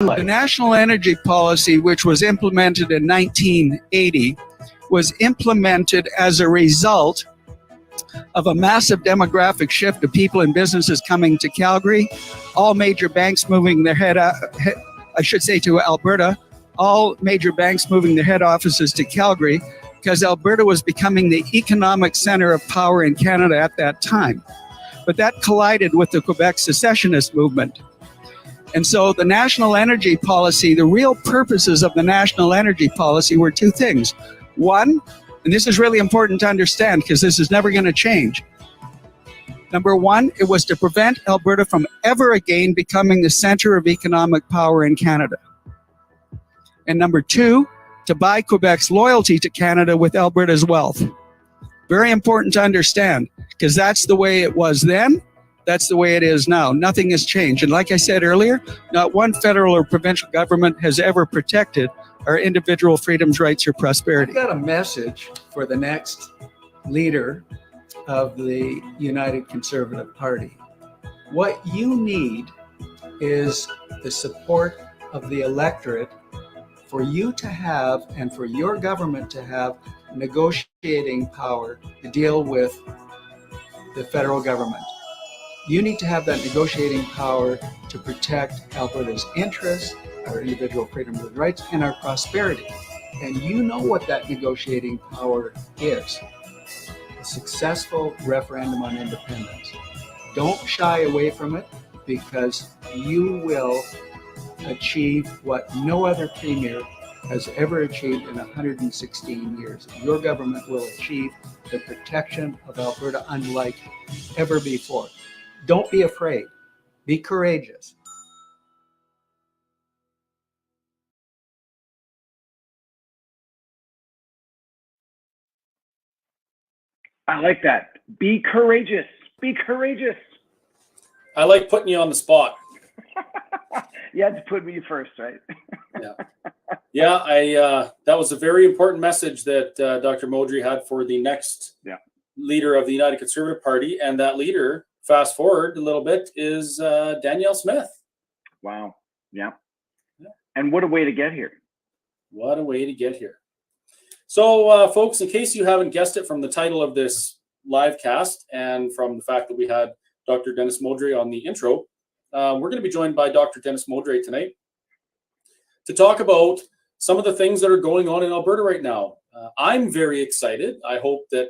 The national energy policy, which was implemented in 1980, was implemented as a result of a massive demographic shift of people and businesses coming to Calgary, all major banks moving their to Alberta, all major banks moving their head offices to Calgary, because Alberta was becoming the economic center of power in Canada at that time. But that collided with the Quebec secessionist movement. And so the national energy policy, the real purposes of the national energy policy were two things. One, and this is really important to understand because this is never going to change. Number one, it was to prevent Alberta from ever again becoming the center of economic power in Canada. And number two, to buy Quebec's loyalty to Canada with Alberta's wealth. Very important to understand because that's the way it was then. That's the way it is now. Nothing has changed. And like I said earlier, not one federal or provincial government has ever protected our individual freedoms, rights, or prosperity. I've got a message for the next leader of the United Conservative Party. What you need is the support of the electorate for you to have and for your government to have negotiating power to deal with the federal government. You need to have that negotiating power to protect Alberta's interests, our individual freedoms and rights, and our prosperity. And you know what that negotiating power is. A successful referendum on independence. Don't shy away from it because you will achieve what no other premier has ever achieved in 116 years. Your government will achieve the protection of Alberta unlike ever before. Don't be afraid. Be courageous. I like that. Be courageous. Be courageous. I like putting you on the spot. You had to put me first, right? Yeah. That was a very important message that Dr. Modry had for the next leader of the United Conservative Party, and that leader, fast forward a little bit, is Danielle Smith. Wow. Yeah. And what a way to get here. What a way to get here. So, folks, in case you haven't guessed it from the title of this live cast and from the fact that we had Dr. Dennis Modry on the intro, we're going to be joined by Dr. Dennis Modry tonight to talk about some of the things that are going on in Alberta right now. I'm very excited. I hope that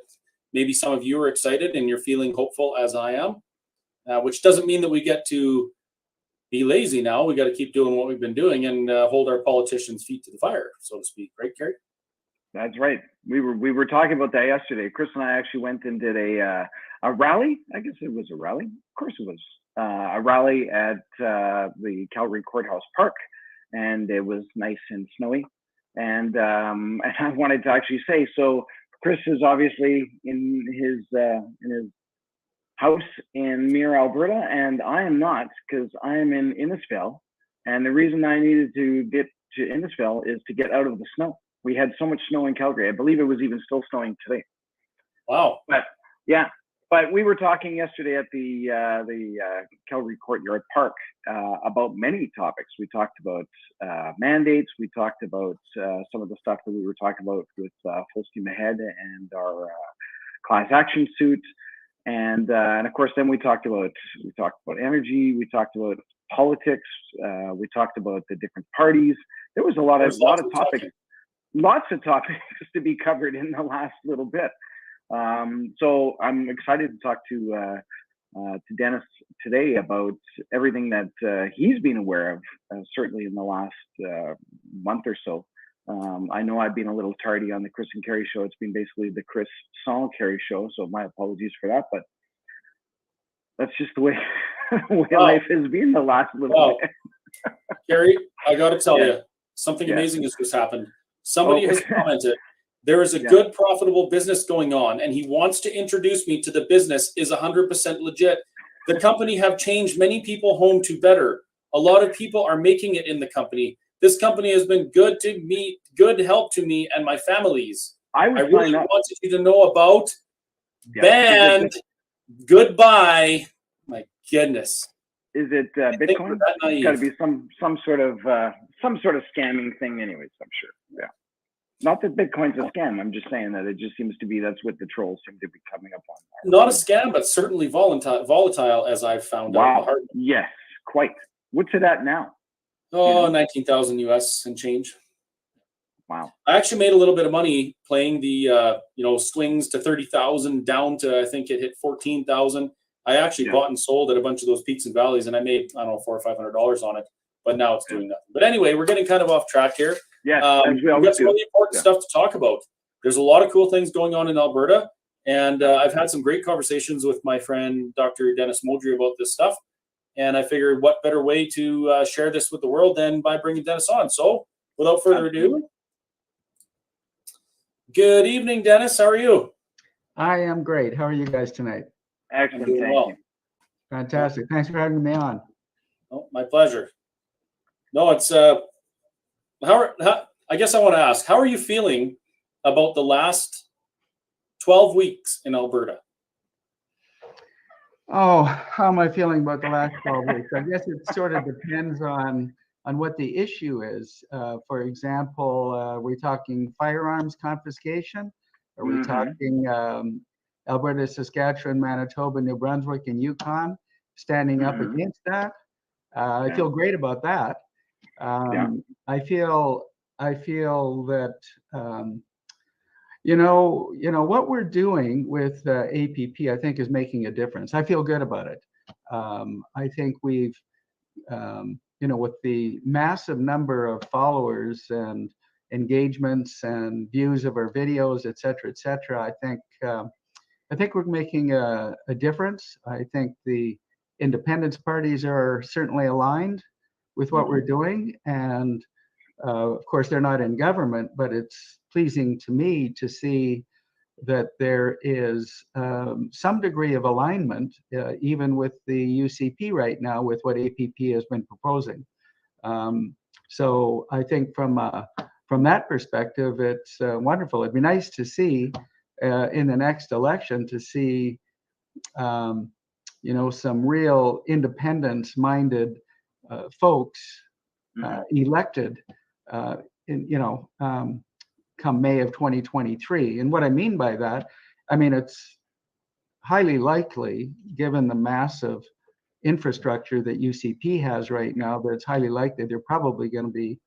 maybe some of you are excited and you're feeling hopeful as I am, which doesn't mean that we get to be lazy now. We got to keep doing what we've been doing and hold our politicians' feet to the fire, so to speak. Right, Kerry? That's right. We were talking about that yesterday. Chris and I actually went and did a rally. I guess it was a rally. Of course it was. A rally at the Calgary Courthouse Park, and it was nice and snowy. And I wanted to actually say, so Chris is obviously in his house in Mirror, Alberta, and I am not, because I am in Innisfail. And the reason I needed to get to Innisfail is to get out of the snow. We had so much snow in Calgary. I believe it was even still snowing today. Wow. But yeah, but we were talking yesterday at the Calgary Courtyard Park about many topics. We talked about mandates. We talked about some of the stuff that we were talking about with Full Steam Ahead and our class action suit. And of course, then we talked about energy. We talked about politics. We talked about the different parties. There was a lot of topics. Lots of topics to be covered in the last little bit. So I'm excited to talk to Dennis today about everything that he's been aware of, certainly in the last month or so. I know I've been a little tardy on the Chris and Kerry show. It's been basically the Chris Saul Kerry show, so my apologies for that. But that's just the way life has been the last little bit. Kerry, I got to tell you, something amazing has just happened. Somebody has commented, there is a good profitable business going on, and he wants to introduce me to the business is 100% legit. The company have changed many people home to better. A lot of people are making it in the company. This company has been good to me, good help to me and my families. I really wanted you to know about band goodbye. My goodness. Is it I think we're Bitcoin? that It's got to naive. be some sort of scamming thing, anyways. I'm sure. Yeah. Not that Bitcoin's a scam. I'm just saying that it just seems to be that's what the trolls seem to be coming up on. Not a scam, but certainly volatile, as I've found out. Wow. Yes, quite. What's it at now? Oh, 19,000 US and change. Wow. I actually made a little bit of money playing the swings to 30,000 down to, I think it hit 14,000. I actually bought and sold at a bunch of those peaks and valleys, and I made, I don't know, $400 or $500 on it. But now it's doing nothing. But anyway, we're getting kind of off track here. Yeah, we've got some really important stuff to talk about. There's a lot of cool things going on in Alberta, and I've had some great conversations with my friend Dr. Dennis Modry about this stuff. And I figured, what better way to share this with the world than by bringing Dennis on? So, without further ado, good evening, Dennis. How are you? I am great. How are you guys tonight? Excellent. I'm doing well. Fantastic. Thanks for having me on. Oh, my pleasure. No, it's I guess I want to ask, how are you feeling about the last 12 weeks in Alberta? Oh, how am I feeling about the last 12 weeks? I guess it sort of depends on what the issue is. For example, are we talking firearms confiscation? Are we talking Alberta, Saskatchewan, Manitoba, New Brunswick, and Yukon standing up against that? I feel great about that. I feel that what we're doing with APP, I think, is making a difference. I feel good about it. I think we've, with the massive number of followers and engagements and views of our videos, et cetera, I think we're making a difference. I think the independence parties are certainly aligned with what we're doing, and of course they're not in government, but it's pleasing to me to see that there is some degree of alignment, even with the UCP right now, with what APP has been proposing. So I think from that perspective, it's wonderful. It'd be nice to see in the next election to see some real independence-minded folks elected come May of 2023. And what I mean by that, I mean, it's highly likely, given the massive infrastructure that UCP has right now, that it's highly likely they're probably going to be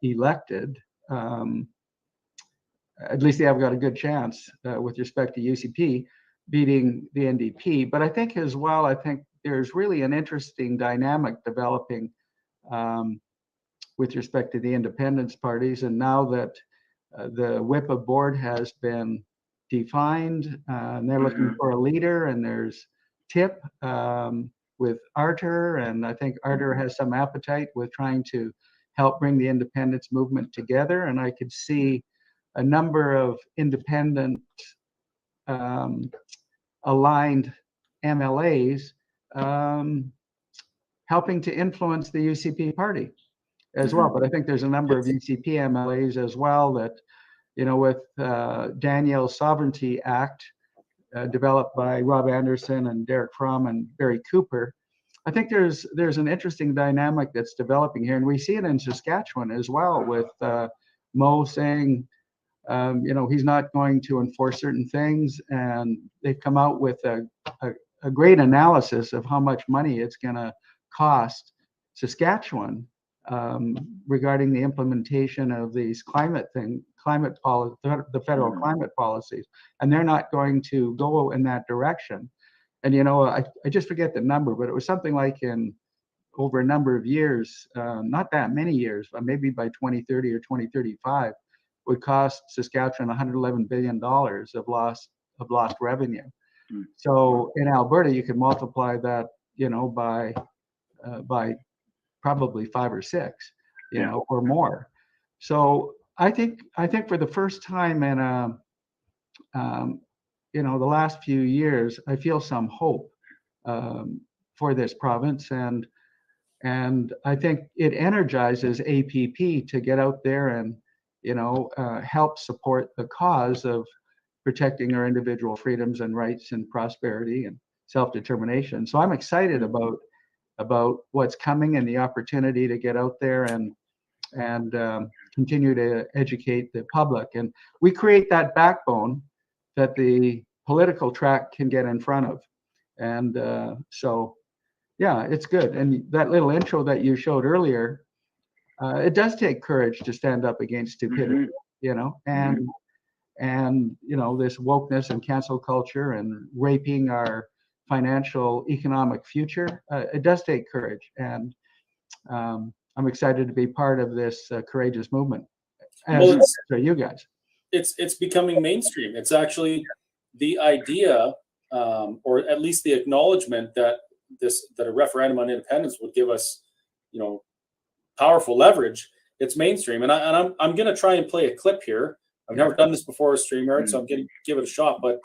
elected. At least they have got a good chance with respect to UCP beating the NDP. But I think as well, I think there's really an interesting dynamic developing with respect to the independence parties. And now that the WIPA board has been defined, and they're looking for a leader, and there's TIP with Arter, and I think Arter has some appetite with trying to help bring the independence movement together. And I could see a number of independent aligned MLAs helping to influence the UCP party as well. But I think there's a number of UCP MLAs as well that, with Danielle Sovereignty Act developed by Rob Anderson and Derek Fromm and Barry Cooper, I think there's an interesting dynamic that's developing here. And we see it in Saskatchewan as well, with Mo saying, he's not going to enforce certain things. And they've come out with a great analysis of how much money it's going to cost Saskatchewan regarding the implementation of these climate policy, the federal climate policies, and they're not going to go in that direction. And I just forget the number, but it was something like over a number of years, not that many years, but maybe by 2030 or 2035, would cost Saskatchewan $111 billion of lost revenue. So in Alberta, you could multiply that, by probably 5 or 6, or more. So I think for the first time in the last few years, I feel some hope for this province, and I think it energizes APP to get out there and help support the cause of protecting our individual freedoms and rights and prosperity and self-determination. So I'm excited about about what's coming and the opportunity to get out there and continue to educate the public. And we create that backbone that the political track can get in front of. And so, yeah, it's good. And that little intro that you showed earlier, it does take courage to stand up against stupidity, and this wokeness and cancel culture and raping our financial economic future. It does take courage, and I'm excited to be part of this courageous movement. So you guys, it's becoming mainstream. It's actually the idea, or at least the acknowledgement that a referendum on independence would give us, powerful leverage. It's mainstream, and I'm going to try and play a clip here. I've never done this before as StreamYard, so I'm going to give it a shot. But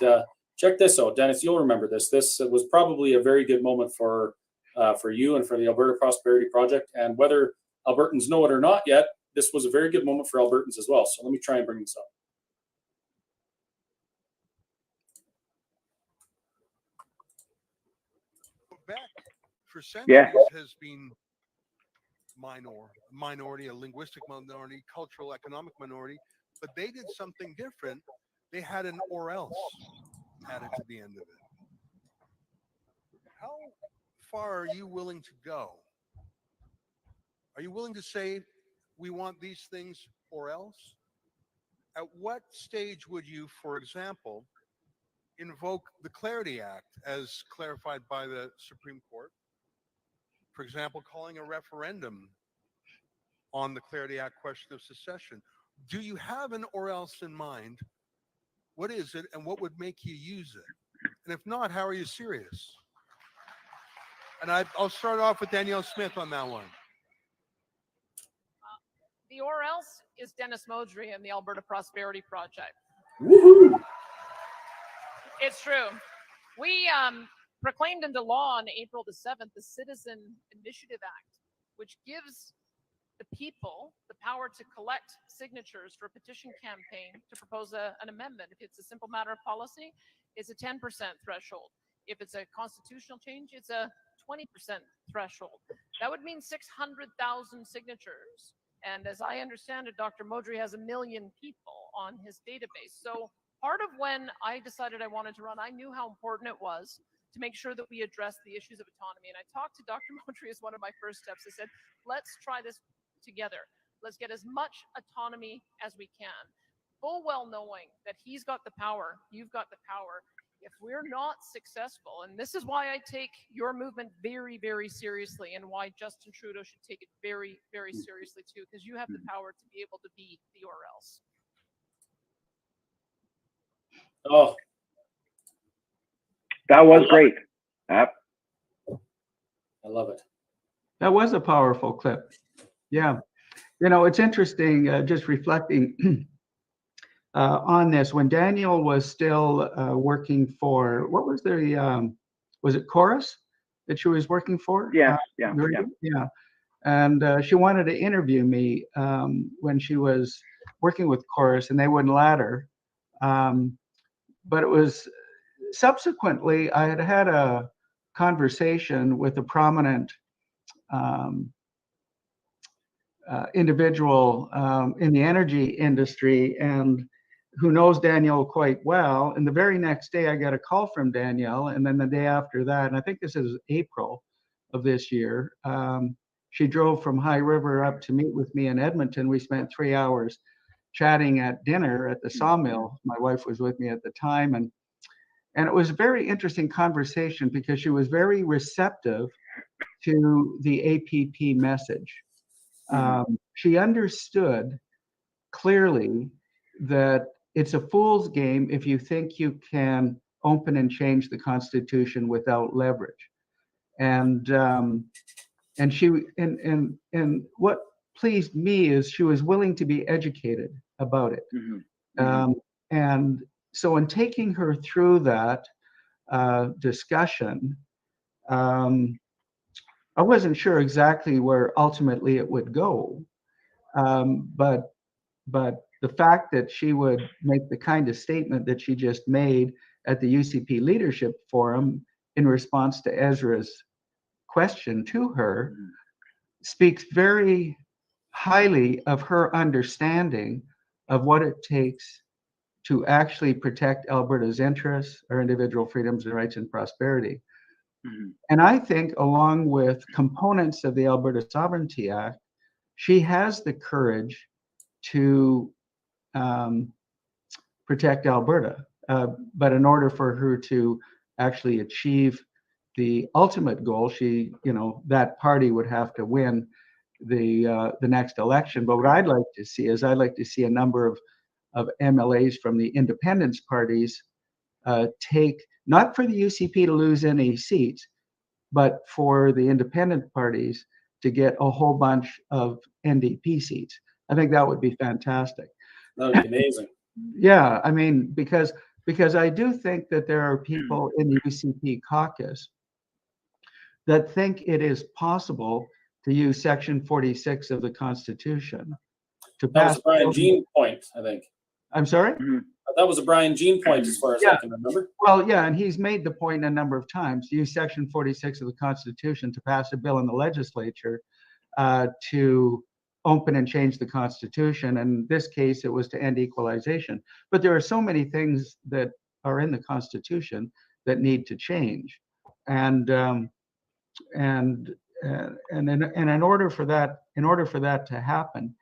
check this out, Dennis. You'll remember this. This was probably a very good moment for you and for the Alberta Prosperity Project. And whether Albertans know it or not yet, this was a very good moment for Albertans as well. So let me try and bring this up. Quebec, for centuries, has been minority, a linguistic minority, cultural, economic minority, but they did something different. They had an or else added to the end of it. How far are you willing to go? Are you willing to say, we want these things or else? At what stage would you, for example, invoke the Clarity Act as clarified by the Supreme Court? For example, calling a referendum on the Clarity Act question of secession. Do you have an or else in mind? What is it, and what would make you use it? And if not, how are you serious? And I'll start off with Danielle Smith on that one. The or else is Dennis Modry and the Alberta Prosperity Project. Woohoo! It's true. We proclaimed into law on April the 7th the Citizen Initiative Act, which gives the people the power to collect signatures for a petition campaign to propose an amendment. If it's a simple matter of policy, it's a 10% threshold. If it's a constitutional change, it's a 20% threshold. That would mean 600,000 signatures. And as I understand it, Dr. Modry has 1 million people on his database. So part of when I decided I wanted to run, I knew how important it was to make sure that we address the issues of autonomy. And I talked to Dr. Modry as one of my first steps. I said, let's try this together. Let's get as much autonomy as we can, full well knowing that he's got the power, you've got the power. If we're not successful, and this is why I take your movement very, very seriously, and why Justin Trudeau should take it very, very seriously too, because you have the power to be able to be the or else. Oh, that was great. I love it. That was a powerful clip. Yeah. It's interesting, just reflecting on this. When Danielle was still working for, what was was it Chorus that she was working for? Yeah. And she wanted to interview me when she was working with Chorus, and they wouldn't let her. But it was subsequently, I had a conversation with a prominent individual in the energy industry, and who knows Danielle quite well. And the very next day I got a call from Danielle, and then the day after that, and I think this is April of this year, she drove from High River up to meet with me in Edmonton. We spent 3 hours chatting at dinner at the sawmill. My wife was with me at the time, and it was a very interesting conversation because she was very receptive to the APP message. She understood clearly that it's a fool's game if you think you can open and change the Constitution without leverage. And what pleased me is she was willing to be educated about it. And so in taking her through that discussion, I wasn't sure exactly where ultimately it would go, but the fact that she would make the kind of statement that she just made at the UCP Leadership Forum in response to Ezra's question to her speaks very highly of her understanding of what it takes to actually protect Alberta's interests, our individual freedoms and rights and prosperity. And I think, along with components of the Alberta Sovereignty Act, she has the courage to protect Alberta. But in order for her to actually achieve the ultimate goal, that party would have to win the next election. But what I'd like to see is a number of MLAs from the independence parties take, not for the UCP to lose any seats, but for the independent parties to get a whole bunch of NDP seats. I think that would be fantastic. That would be amazing. Yeah, I mean, because I do think that there are people in the UCP caucus that think it is possible to use Section 46 of the Constitution to That was pass. a Brian Jean point, I think. I'm sorry? That was a Brian Jean point, as far as I can remember. Well, yeah, and he's made the point a number of times to use Section 46 of the Constitution to pass a bill in the legislature to open and change the Constitution. And in this case, it was to end equalization. But there are so many things that are in the Constitution that need to change. And in order for that to happen,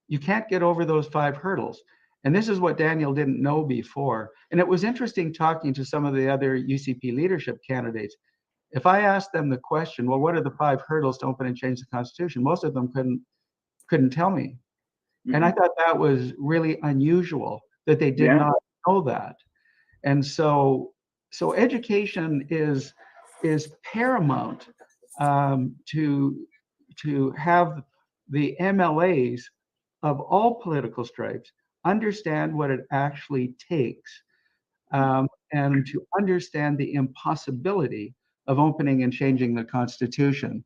you can't get over those 5 hurdles. And this is what Daniel didn't know before. And it was interesting talking to some of the other UCP leadership candidates. If I asked them the question, well, what are the 5 hurdles to open and change the Constitution? Most of them couldn't tell me. And I thought that was really unusual that they did not know that. And so education is paramount to have the MLAs of all political stripes understand what it actually takes, and to understand the impossibility of opening and changing the Constitution.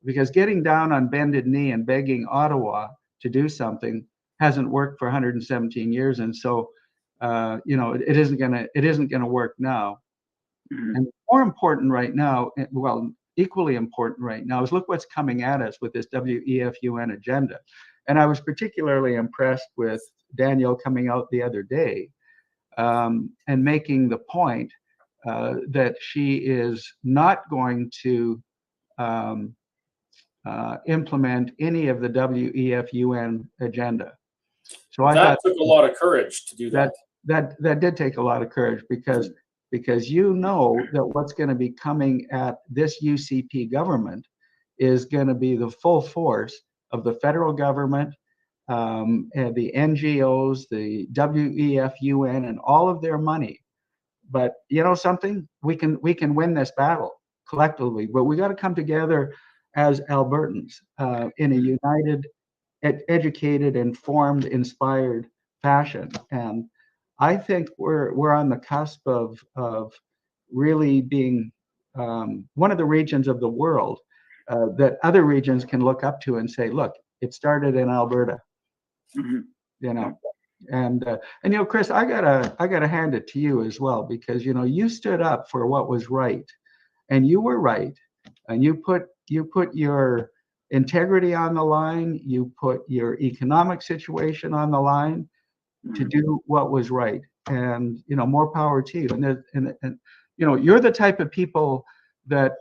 Because getting down on bended knee and begging Ottawa to do something hasn't worked for 117 years, and so it isn't gonna work now. And more important right now, well, equally important right now, is look what's coming at us with this WEF-UN agenda. And I was particularly impressed with Danielle coming out the other day and making the point that she is not going to implement any of the WEF-UN agenda. So I thought took a lot of courage to do that. That did take a lot of courage, because you know that what's going to be coming at this UCP government is going to be the full force of the federal government, and the NGOs, the WEF-UN, and all of their money. But you know something? We can win this battle collectively, but we got to come together as Albertans in a united, educated, informed, inspired fashion. And I think we're on the cusp of really being one of the regions of the world that other regions can look up to and say, look, it started in Alberta. And Chris, I gotta hand it to you as well, because you stood up for what was right, and you were right, and you put your integrity on the line, you put your economic situation on the line to do what was right. And more power to you. And you're the type of people that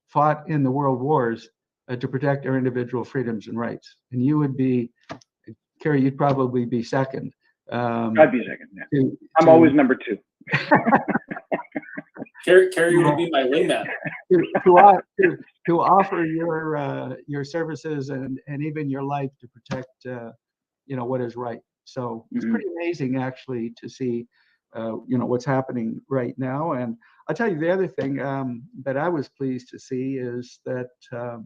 fought in the world wars to protect our individual freedoms and rights. And you would be, Kerry, you'd probably be second. I'd be second. Yeah. I'm always number 2. Kerry would be my wingman. To offer your services and even your life to protect what is right. So it's pretty amazing actually to see what's happening right now. And I'll tell you the other thing that I was pleased to see is that the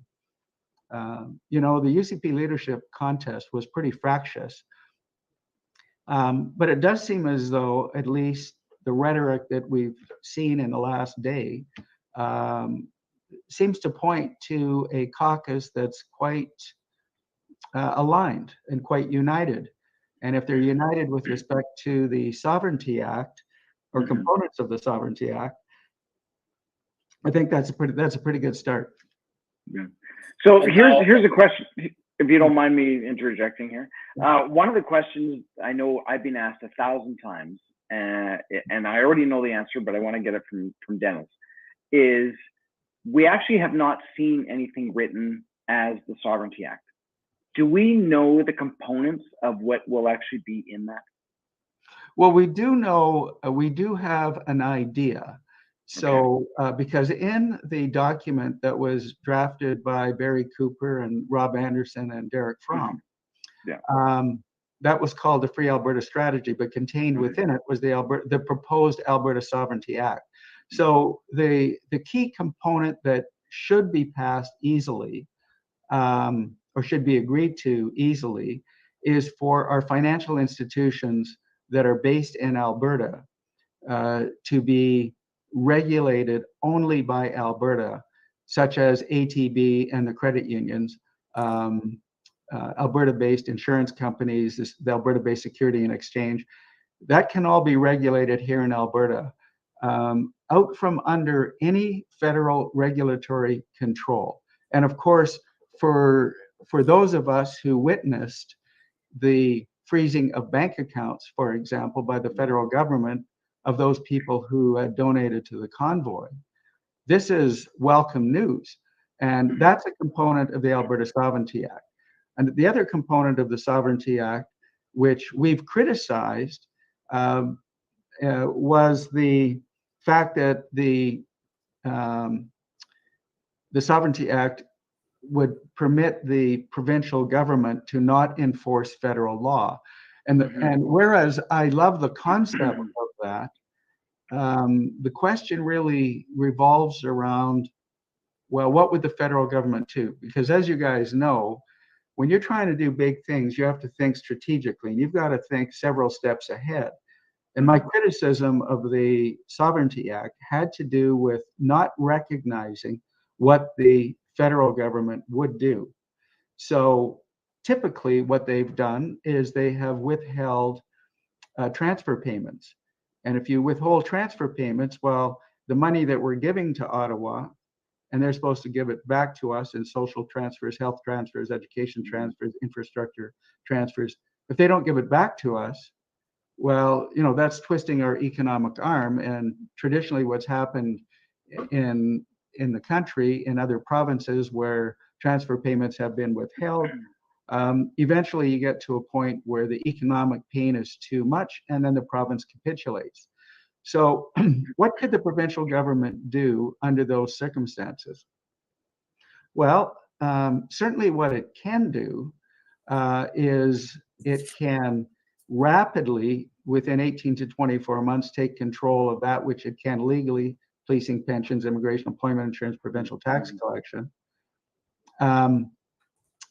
UCP leadership contest was pretty fractious. But it does seem as though at least the rhetoric that we've seen in the last day seems to point to a caucus that's quite aligned and quite united. And if they're united with respect to the Sovereignty Act or components of the Sovereignty Act, I think that's a pretty good start. Yeah. So And here's a question, if you don't mind me interjecting here. One of the questions I know I've been asked 1,000 times, and I already know the answer, but I want to get it from Dennis, is we actually have not seen anything written as the Sovereignty Act. Do we know the components of what will actually be in that? Well, we do know, we do have an idea. So, because in the document that was drafted by Barry Cooper and Rob Anderson and Derek Fromm, that was called the Free Alberta Strategy, but contained within it was the proposed Alberta Sovereignty Act. So the key component that should be passed easily, or should be agreed to easily, is for our financial institutions that are based in Alberta to be regulated only by Alberta, such as ATB and the credit unions, Alberta-based insurance companies, the Alberta-based Security and Exchange. That can all be regulated here in Alberta, out from under any federal regulatory control. And of course, for those of us who witnessed the freezing of bank accounts, for example, by the federal government of those people who had donated to the convoy, this is welcome news. And that's a component of the Alberta Sovereignty Act. And the other component of the Sovereignty Act, which we've criticized, was the fact that the Sovereignty Act would permit the provincial government to not enforce federal law. And whereas I love the concept of that, the question really revolves around, well, what would the federal government do? Because as you guys know, when you're trying to do big things, you have to think strategically, and you've got to think several steps ahead. And my criticism of the Sovereignty Act had to do with not recognizing what the federal government would do. So typically what they've done is they have withheld transfer payments. And if you withhold transfer payments, well, the money that we're giving to Ottawa, and they're supposed to give it back to us in social transfers, health transfers, education transfers, infrastructure transfers. If they don't give it back to us, well, you know, that's twisting our economic arm. And traditionally what's happened in the country, in other provinces where transfer payments have been withheld, eventually you get to a point where the economic pain is too much, and then the province capitulates. So what could the provincial government do under those circumstances? Well, certainly what it can do is it can rapidly, within 18 to 24 months, take control of that which it can legally, policing, pensions, immigration, employment insurance, provincial tax collection.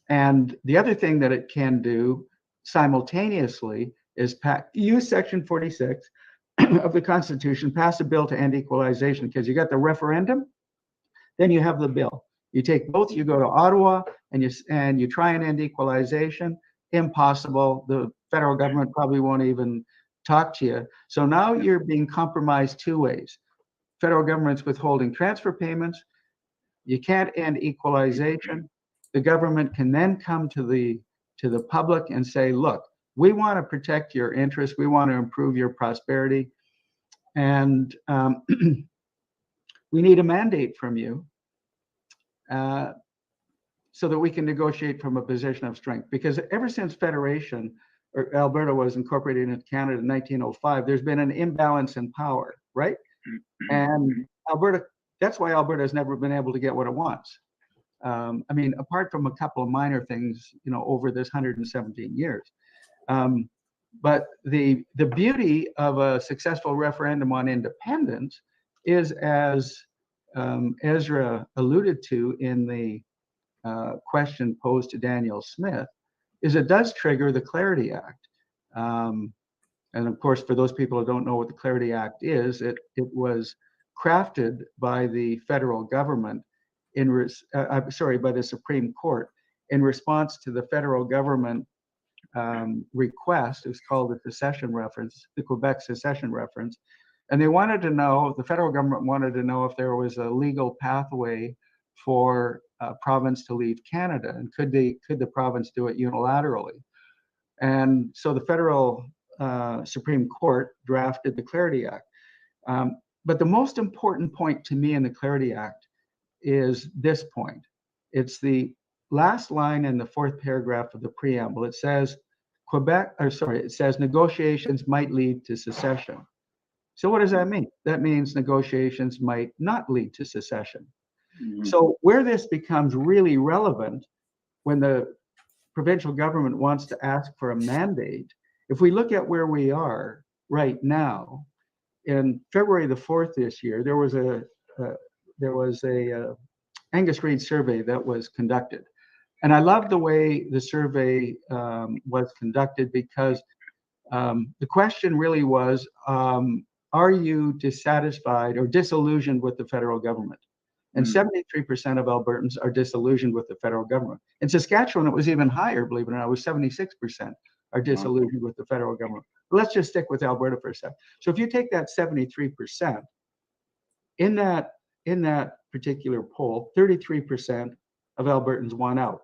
And the other thing that it can do simultaneously is use Section 46 of the Constitution, pass a bill to end equalization, because you got the referendum, then you have the bill. You take both, you go to Ottawa, and you try and end equalization. Impossible. The federal government probably won't even talk to you. So now you're being compromised two ways. Federal government's withholding transfer payments. You can't end equalization. The government can then come to the public and say, look, we want to protect your interests. We want to improve your prosperity. And we need a mandate from you so that we can negotiate from a position of strength. Because ever since Federation, or Alberta was incorporated into Canada in 1905, there's been an imbalance in power, right? And Alberta, that's why Alberta has never been able to get what it wants. I mean, apart from a couple of minor things, you know, over this 117 years. But the beauty of a successful referendum on independence is, as Ezra alluded to in the question posed to Danielle Smith, is it does trigger the Clarity Act. And of course, for those people who don't know what the Clarity Act is, it was crafted by the federal government by the Supreme Court in response to the federal government request. It was called the secession reference, the Quebec secession reference, And they wanted to know, the federal government wanted to know if there was a legal pathway for a province to leave Canada, and could the province do it unilaterally? And so the federal Supreme Court drafted the Clarity Act. But the most important point to me in the Clarity Act is this point. It's the last line in the fourth paragraph of the preamble. It says it says negotiations might lead to secession. So what does that mean? That means negotiations might not lead to secession. Mm-hmm. So where this becomes really relevant, when the provincial government wants to ask for a mandate, if we look at where we are right now, in February the 4th this year, there was a Angus Reid survey that was conducted. And I love the way the survey was conducted, because the question really was, are you dissatisfied or disillusioned with the federal government? And 73% of Albertans are disillusioned with the federal government. In Saskatchewan, it was even higher, believe it or not. It was 76% are disillusioned with the federal government. But let's just stick with Alberta for a second. So if you take that 73%, in that particular poll, 33% of Albertans want out.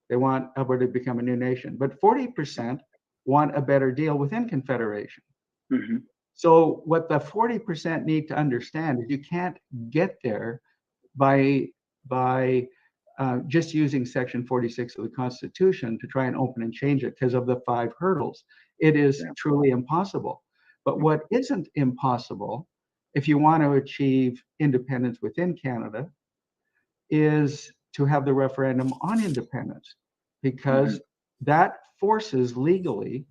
They want Alberta to become a new nation. But 40% want a better deal within Confederation. Mm-hmm. So what the 40% need to understand is you can't get there by just using Section 46 of the Constitution to try and open and change it because of the 5 hurdles. It is truly impossible. But what isn't impossible, if you want to achieve independence within Canada, is to have the referendum on independence, because that forces legally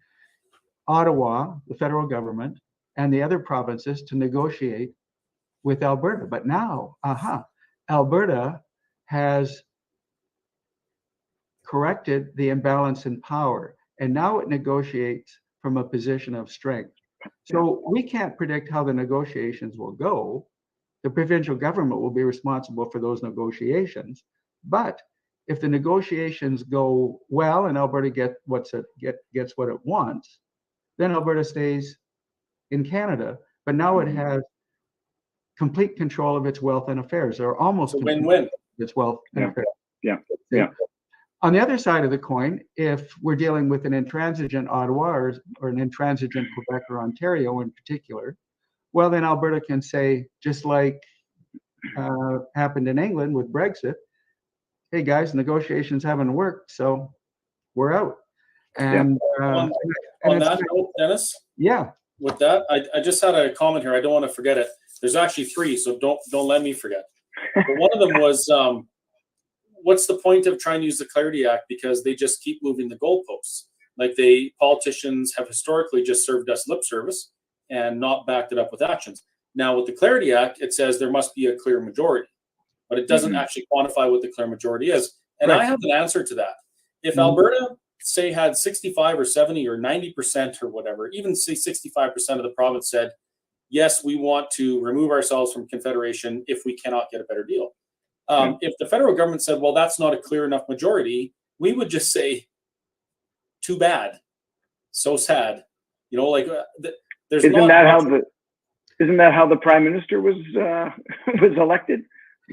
Ottawa, the federal government, and the other provinces to negotiate with Alberta. But now, Alberta has corrected the imbalance in power, and now it negotiates from a position of strength. So we can't predict how the negotiations will go. The provincial government will be responsible for those negotiations. But if the negotiations go well and Alberta gets what it wants, then Alberta stays in Canada. But now it has complete control of its wealth and affairs, or almost a win-win. Its wealth and affairs. Yeah. On the other side of the coin, if we're dealing with an intransigent Ottawa or an intransigent Quebec or Ontario in particular, well, then Alberta can say, just like happened in England with Brexit, hey guys, negotiations haven't worked, so we're out. And on that note, Dennis, with that, I just had a comment here. I don't want to forget it. There's actually 3, so don't let me forget. But one of them was, what's the point of trying to use the Clarity Act, because they just keep moving the goalposts. Like, politicians have historically just served us lip service and not backed it up with actions. Now with the Clarity Act, it says there must be a clear majority, but it doesn't actually quantify what the clear majority is. And I have an answer to that. If Alberta, say, had 65 or 70 or 90% or whatever, even say 65% of the province said, yes, we want to remove ourselves from Confederation if we cannot get a better deal. If the federal government said, well, that's not a clear enough majority, we would just say, too bad, so sad. You know, like there's isn't that how the prime minister was elected?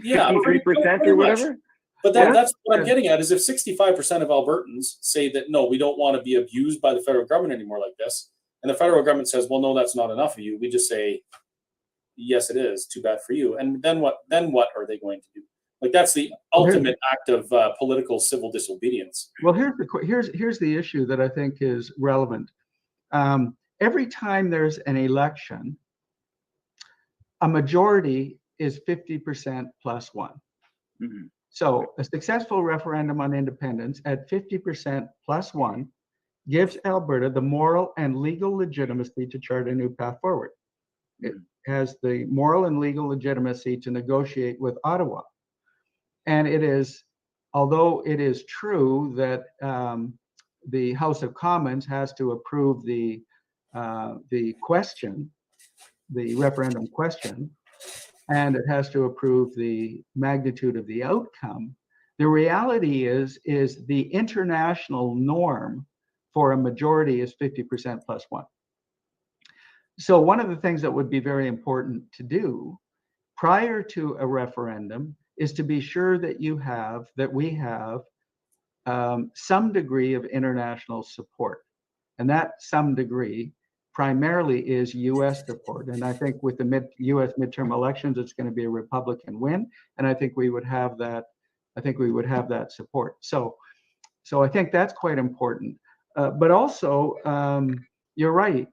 Yeah, 53% or whatever. But that's what I'm getting at, is if 65% of Albertans say that, no, we don't want to be abused by the federal government anymore like this, and the federal government says, well, no, that's not enough of you, we just say, yes, it is, too bad for you. And then what are they going to do? Like, that's the ultimate act of political civil disobedience. Well, here's the issue that I think is relevant. Every time there's an election, a majority is 50% plus 1. Mm-hmm. So a successful referendum on independence at 50% plus 1 gives Alberta the moral and legal legitimacy to chart a new path forward. It has the moral and legal legitimacy to negotiate with Ottawa. And it is, although it is true that the House of Commons has to approve the question, the referendum question, and it has to approve the magnitude of the outcome, the reality is the international norm for a majority is 50% plus 1. So one of the things that would be very important to do prior to a referendum is to be sure that we have some degree of international support. And that some degree primarily is U.S. support. And I think with the U.S. midterm elections, it's going to be a Republican win. And I think we would have that. I think we would have that support. So I think that's quite important. But also, you're right,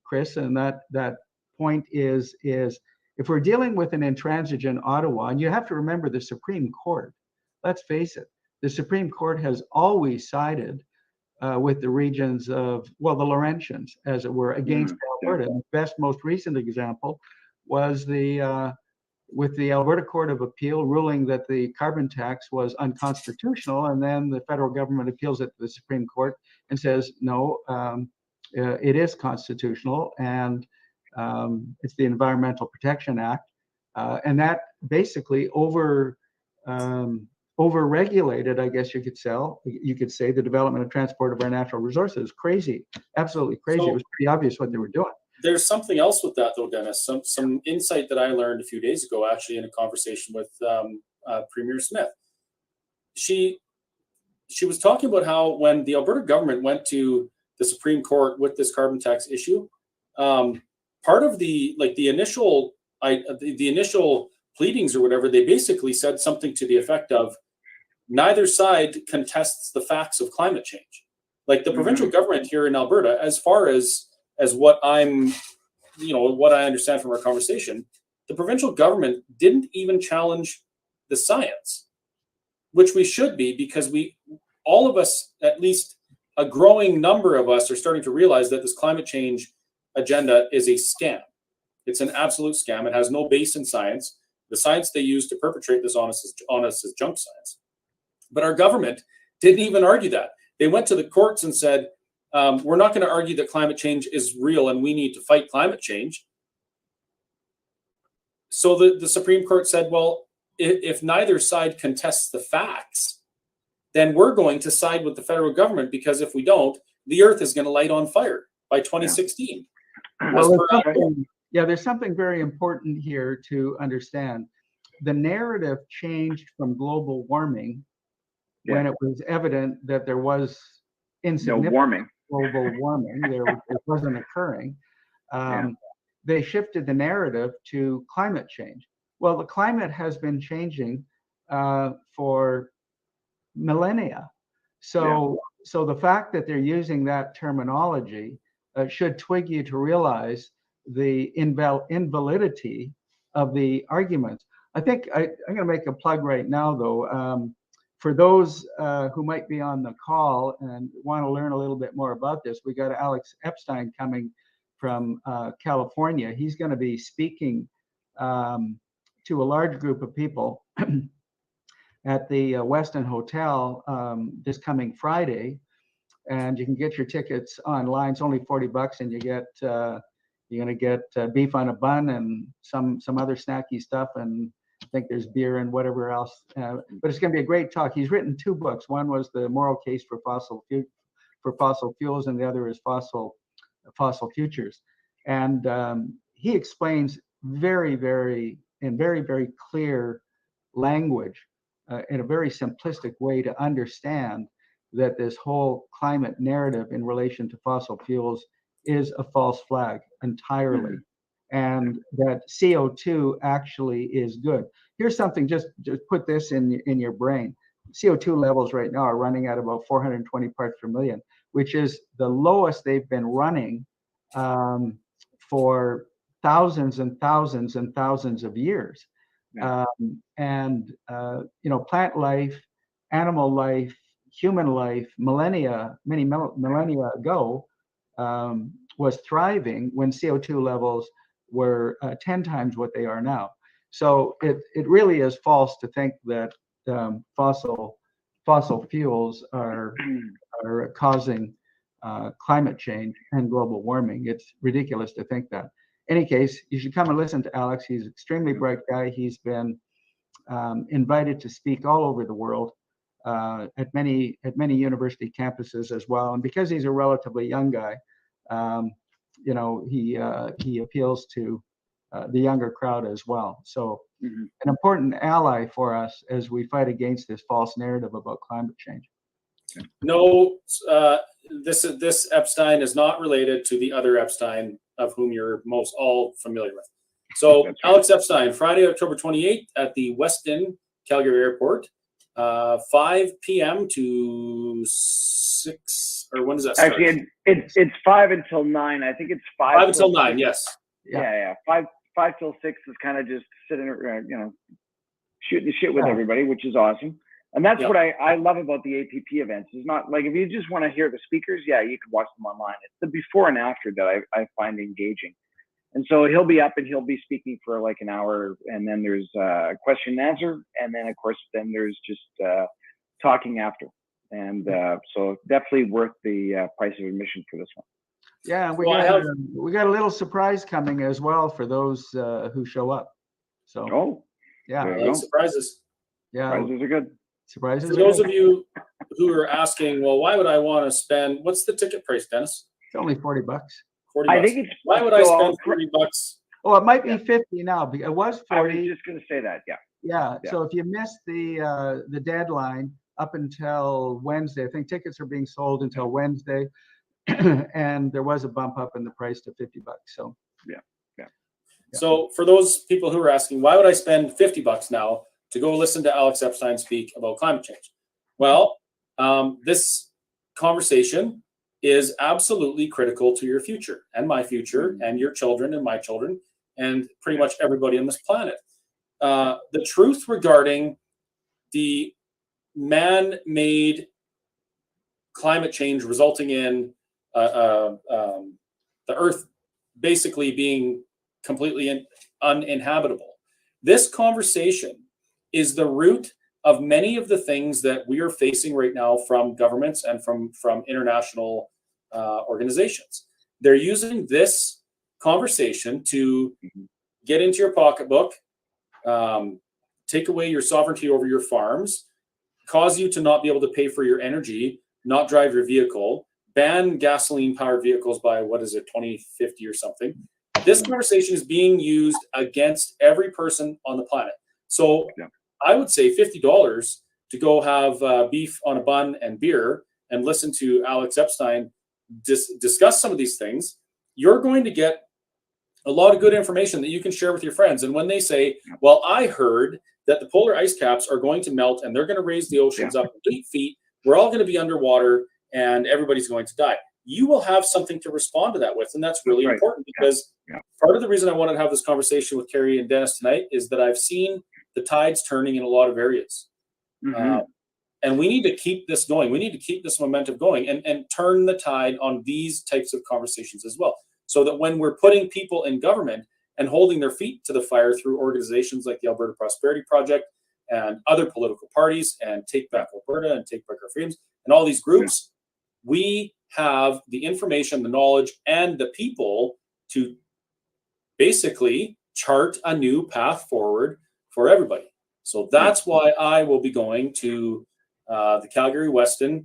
Chris, and that point is if we're dealing with an intransigent Ottawa, and you have to remember the Supreme Court, let's face it, the Supreme Court has always sided with the regions of, well, the Laurentians, as it were, against Alberta. And the best, most recent example was with the Alberta Court of Appeal ruling that the carbon tax was unconstitutional, and then the federal government appeals it to the Supreme Court and says, no, it is constitutional, and it's the Environmental Protection Act, and that basically over-regulated, I guess you could say, the development and transport of our natural resources. Crazy, absolutely crazy. So, it was pretty obvious what they were doing. There's something else with that, though, Dennis. Some insight that I learned a few days ago, actually, in a conversation with Premier Smith. She was talking about how when the Alberta government went to the Supreme Court with this carbon tax issue, part of the initial pleadings or whatever, they basically said something to the effect of neither side contests the facts of climate change. Like the provincial government here in Alberta, as far as what what I understand from our conversation, the provincial government didn't even challenge the science, which we should be, because all of us, at least a growing number of us, are starting to realize that this climate change agenda is a scam. It's an absolute scam. It has no base in science. The science they use to perpetrate this on us is junk science. But our government didn't even argue that. They went to the courts and said, we're not going to argue that climate change is real and we need to fight climate change. So the Supreme Court said, well, if neither side contests the facts, then we're going to side with the federal government, because if we don't, the earth is going to light on fire by 2016. Well, there's something very important here to understand. The narrative changed from global warming when it was evident that there was insignificant global warming. It wasn't occurring. They shifted the narrative to climate change. Well, the climate has been changing for millennia. So the fact that they're using that terminology should twig you to realize the invalidity of the arguments. I think I'm going to make a plug right now, though. For those who might be on the call and want to learn a little bit more about this, we got Alex Epstein coming from California. He's going to be speaking to a large group of people at the Westin Hotel this coming Friday, and you can get your tickets online. It's only $40, and you're going to get beef on a bun and some other snacky stuff, and I think there's beer and whatever else. But it's going to be a great talk. He's written 2 books. One was The Moral Case for Fossil Fuels, and the other is Fossil Futures. And he explains very, very clear language in a very simplistic way to understand that this whole climate narrative in relation to fossil fuels is a false flag entirely, and that CO2 actually is good. Here's something, just put this in your brain. CO2 levels right now are running at about 420 parts per million, which is the lowest they've been running for thousands and thousands and thousands of years. Plant life, animal life, human life, many millennia ago, was thriving when CO2 levels were 10 times what they are now. So it really is false to think that fossil fuels are causing climate change and global warming. It's ridiculous to think that. In any case, you should come and listen to Alex. He's an extremely bright guy. He's been invited to speak all over the world at many university campuses as well. And because he's a relatively young guy, you know, he appeals to the younger crowd as well. So Mhm. an important ally for us as we fight against this false narrative about climate change. No, this Epstein is not related to the other Epstein of whom you're most all familiar with. So That's right. Alex Epstein, Friday, October 28th at the Westin Calgary Airport, 5 p.m. to 6, or when does that start? Actually, it's 5 until 9. I think it's 5 until till 9, 6. yes. Yeah. 5 till 6 is kind of just sitting, shooting the shit with Yeah. everybody, which is awesome. And that's Yep. what I love about the APP events. It's not like, if you just want to hear the speakers, yeah, you can watch them online. It's the before and after that I find engaging. And so he'll be up and he'll be speaking for like an hour, and then there's a question and answer, and then of course then there's just talking after. And so definitely worth the price of admission for this one. Yeah, we Well, got a little surprise coming as well for those who show up. So Oh, yeah, there I you like go. surprises. yeah, Prizes are good. surprises. For are those good. of you who are asking, well, why would I want to spend, what's the ticket price, Dennis? It's only $40. 40 I bucks. think it's, Why would I so spend 40 bucks? Oh, it might be Yeah. 50 now. It was I was 40. just going to say that. Yeah. Yeah. Yeah. So if you missed the deadline up until Wednesday, I think tickets are being sold until Wednesday, and there was a bump up in the price to $50. So So for those people who are asking, why would I spend 50 bucks now to go listen to Alex Epstein speak about climate change? Well, this conversation is absolutely critical to your future and my future and your children and my children and pretty much everybody on this planet. The truth regarding the man-made climate change resulting in the Earth basically being completely uninhabitable. This conversation is the root of many of the things that we are facing right now from governments and from international organizations. They're using this conversation to get into your pocketbook, take away your sovereignty over your farms, cause you to not be able to pay for your energy, not drive your vehicle, ban gasoline-powered vehicles by, 2050 or something. This conversation is being used against every person on the planet. So Yeah. I would say $50 to go have beef on a bun and beer and listen to Alex Epstein discuss some of these things. You're going to get a lot of good information that you can share with your friends. And when they say, well, I heard that the polar ice caps are going to melt and they're going to raise the oceans up 8 feet, we're all going to be underwater and everybody's going to die. You will have something to respond to that with. And that's really important because part of the reason I wanted to have this conversation with Kerry and Dennis tonight is that I've seen the tides turning in a lot of areas. And we need to keep this going. We need to keep this momentum going and turn the tide on these types of conversations as well. So that when we're putting people in government and holding their feet to the fire through organizations like the Alberta Prosperity Project and other political parties and Take Back Alberta and Take Back Our Freedoms and all these groups, we have the information, the knowledge, and the people to basically chart a new path forward for everybody. So that's why I will be going to the Calgary Westin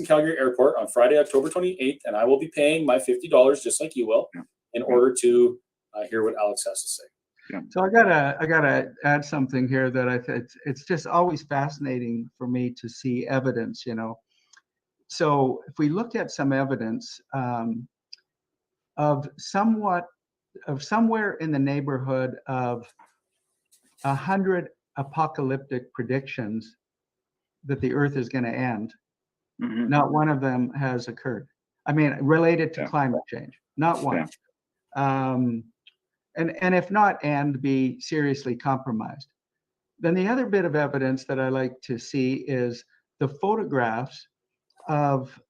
Calgary Airport on Friday, October 28th, and I will be paying my $50 just like you will in order to hear what Alex has to say. So I gotta add something here that it's just always fascinating for me to see evidence, So if we look at some evidence of somewhere in the neighborhood of 100 apocalyptic predictions that the Earth is going to end, not one of them has occurred. I mean, related to climate change, not one. And if not, and be seriously compromised. Then the other bit of evidence that I like to see is the photographs of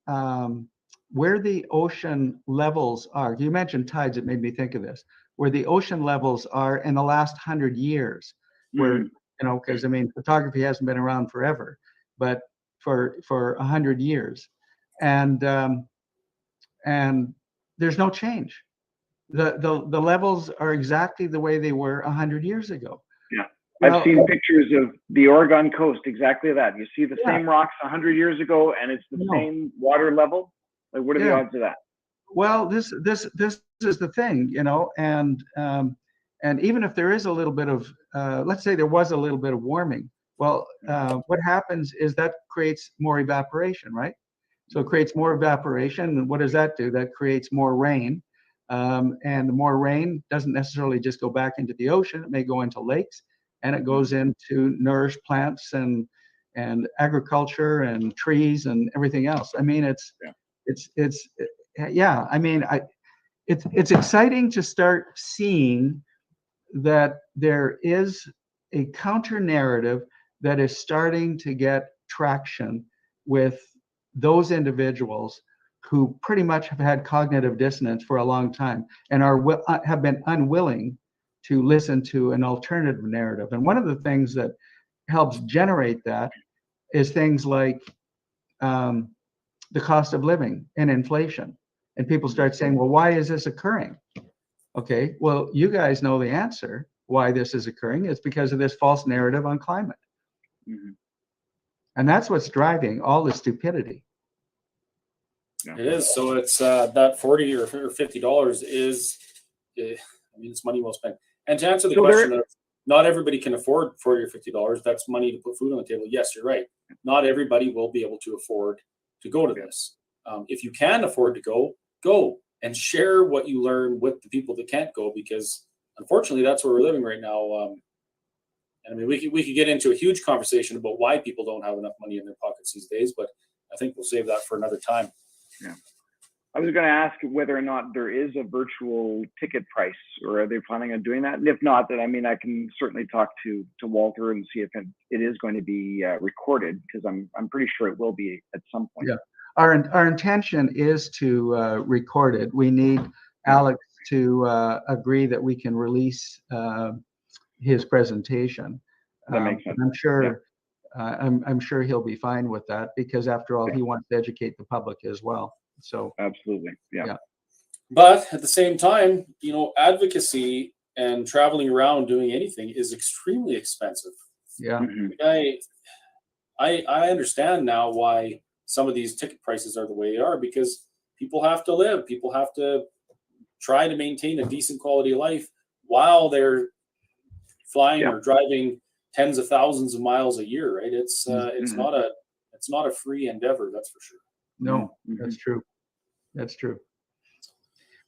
where the ocean levels are. You mentioned tides, it made me think of this, where the ocean levels are in the last 100 years, where, because I mean, photography hasn't been around forever, but for 100 years. And there's no change. The levels are exactly the way they were 100 years ago. I've seen pictures of the Oregon coast, exactly that. You see the same rocks 100 years ago, and it's the same water level. Like, what are the odds of that? Well, this is the thing, you know, and even if there is a little bit of, let's say there was a little bit of warming, well, what happens is that creates more evaporation, right? So it creates more evaporation, and what does that do? That creates more rain, and the more rain doesn't necessarily just go back into the ocean. It may go into lakes, and it goes into nourish plants and agriculture and trees and everything else. I mean, it's yeah. I mean, it's exciting to start seeing that there is a counter narrative that is starting to get traction with those individuals who pretty much have had cognitive dissonance for a long time and have been unwilling to listen to an alternative narrative. And one of the things that helps generate that is things like the cost of living and inflation. And people start saying, well, why is this occurring? Okay, well, you guys know the answer why this is occurring. It's because of this false narrative on climate. Mm-hmm. And that's what's driving all the stupidity. It is. So it's that $40 or $50 is, I mean, it's money well spent. And to answer the question of not everybody can afford $40 or $50, that's money to put food on the table. Yes, you're right. Not everybody will be able to afford to go to this. If you can afford to go and share what you learn with the people that can't go, because unfortunately that's where we're living right now. And I mean, we could get into a huge conversation about why people don't have enough money in their pockets these days, but I think we'll save that for another time. Yeah. I was going to ask whether or not there is a virtual ticket price, or are they planning on doing that? And if not, then I mean, I can certainly talk to Walter and see if it is going to be recorded, because I'm pretty sure it will be at some point. Yeah, our intention is to record it. We need Alex to agree that we can release his presentation. That makes sense. I'm sure. Yeah. I'm sure he'll be fine with that, because after all, he wants to educate the public as well. So absolutely, yeah. But at the same time, you know, advocacy and traveling around doing anything is extremely expensive. Yeah. Mm-hmm. I understand now why some of these ticket prices are the way they are, because people have to live. People have to try to maintain a decent quality of life while they're flying or driving tens of thousands of miles a year, right? It's not a free endeavor, that's for sure. No, that's true. That's true.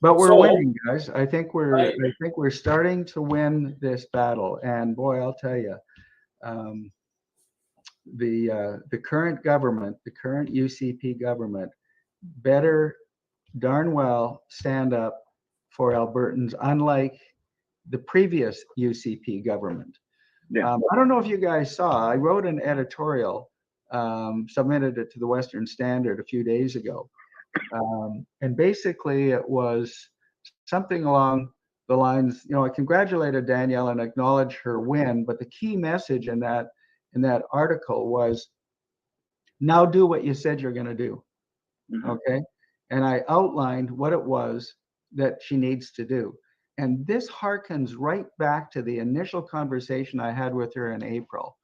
But we're winning, guys. I think we're starting to win this battle. And boy, I'll tell you, the current government, the current UCP government, better darn well stand up for Albertans, unlike the previous UCP government. Yeah. I don't know if you guys saw, I wrote an editorial, submitted it to the Western Standard a few days ago. And basically it was something along the lines, you know, I congratulated Danielle and acknowledged her win, but the key message in that article was, now do what you said you're going to do. Mm-hmm. Okay. And I outlined what it was that she needs to do. And this harkens right back to the initial conversation I had with her in April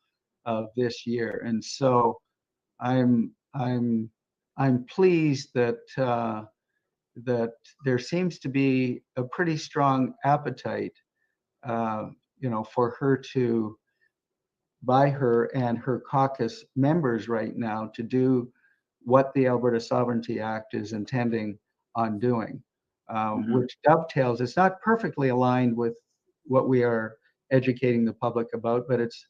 of this year. And so I'm pleased that that there seems to be a pretty strong appetite, you know, for her to, by her and her caucus members right now, to do what the Alberta Sovereignty Act is intending on doing. Which dovetails, it's not perfectly aligned with what we are educating the public about, but it's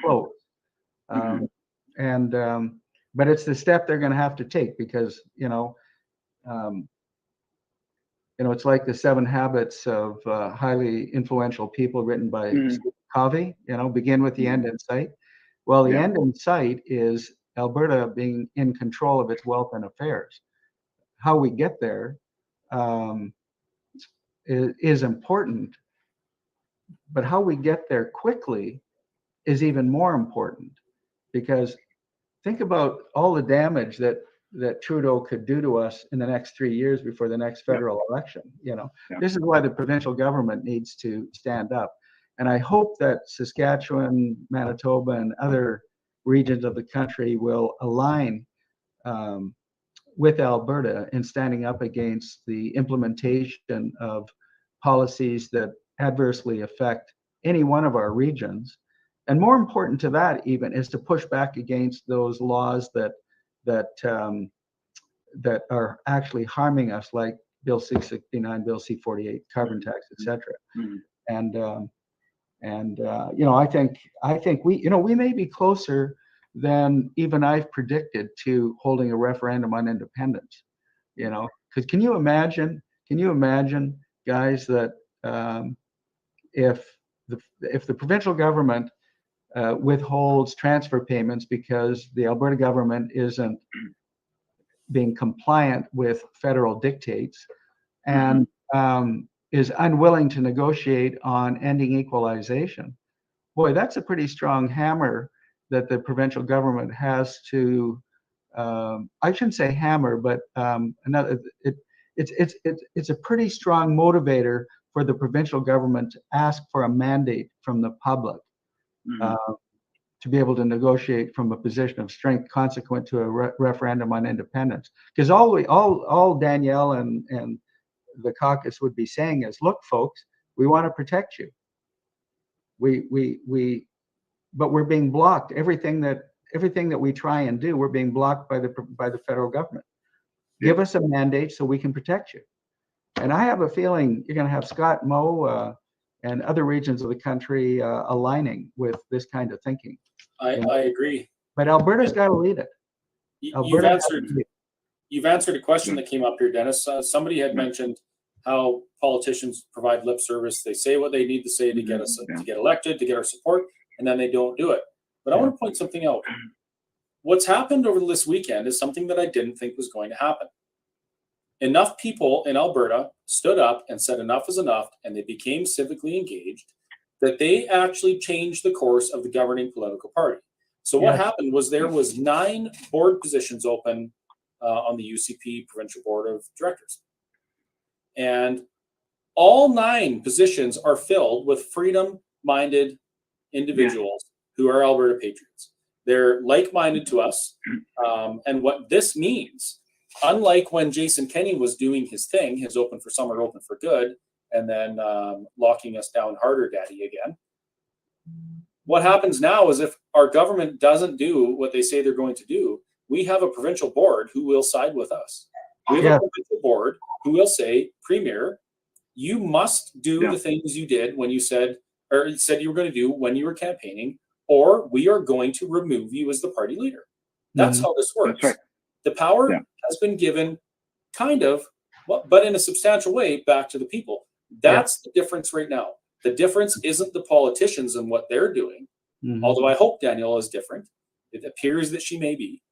close. But it's the step they're going to have to take, because it's like the 7 Habits of Highly Influential People, written by Stephen Covey. You know, begin with the end in sight. Well, the end in sight is Alberta being in control of its wealth and affairs. How we get there is important, but how we get there quickly is even more important, because think about all the damage that Trudeau could do to us in the next 3 years before the next federal election. You know, this is why the provincial government needs to stand up. And I hope that Saskatchewan, Manitoba, and other regions of the country will align with Alberta in standing up against the implementation of policies that adversely affect any one of our regions. And more important to that even is to push back against those laws that are actually harming us, like Bill 669, Bill C48, carbon tax, etc. And I think we may be closer than even I've predicted to holding a referendum on independence. Because can you imagine, guys, that if the provincial government withholds transfer payments because the Alberta government isn't being compliant with federal dictates and is unwilling to negotiate on ending equalization, boy, that's a pretty strong hammer that the provincial government has to, I shouldn't say hammer, but it's a pretty strong motivator for the provincial government to ask for a mandate from the public to be able to negotiate from a position of strength consequent to a referendum on independence. Because all Danielle and the caucus would be saying is, look, folks, we want to protect you. But we're being blocked. Everything that we try and do, we're being blocked by the federal government. Give us a mandate so we can protect you. And I have a feeling you're going to have Scott Moe and other regions of the country aligning with this kind of thinking. I agree. But Alberta's got to lead it. You've answered a question that came up here, Dennis. Somebody had mentioned how politicians provide lip service. They say what they need to say to get us to get elected, to get our support, and then they don't do it. But I want to point something out. What's happened over this weekend is something that I didn't think was going to happen. Enough people in Alberta stood up and said enough is enough, and they became civically engaged, that they actually changed the course of the governing political party. So what happened was there was 9 board positions open on the UCP Provincial Board of Directors. And all 9 positions are filled with freedom-minded individuals who are Alberta patriots. They're like-minded to us. And what this means, unlike when Jason Kenney was doing his thing, his open for summer, open for good, and then locking us down harder, daddy, again. What happens now is if our government doesn't do what they say they're going to do, we have a provincial board who will side with us. We have a provincial board who will say, Premier, you must do the things you did when you said you were going to do when you were campaigning, or we are going to remove you as the party leader. That's how this works. That's right. The power has been given kind of, but in a substantial way, back to the people. That's the difference right now. The difference isn't the politicians and what they're doing, although I hope Danielle is different. It appears that she may be.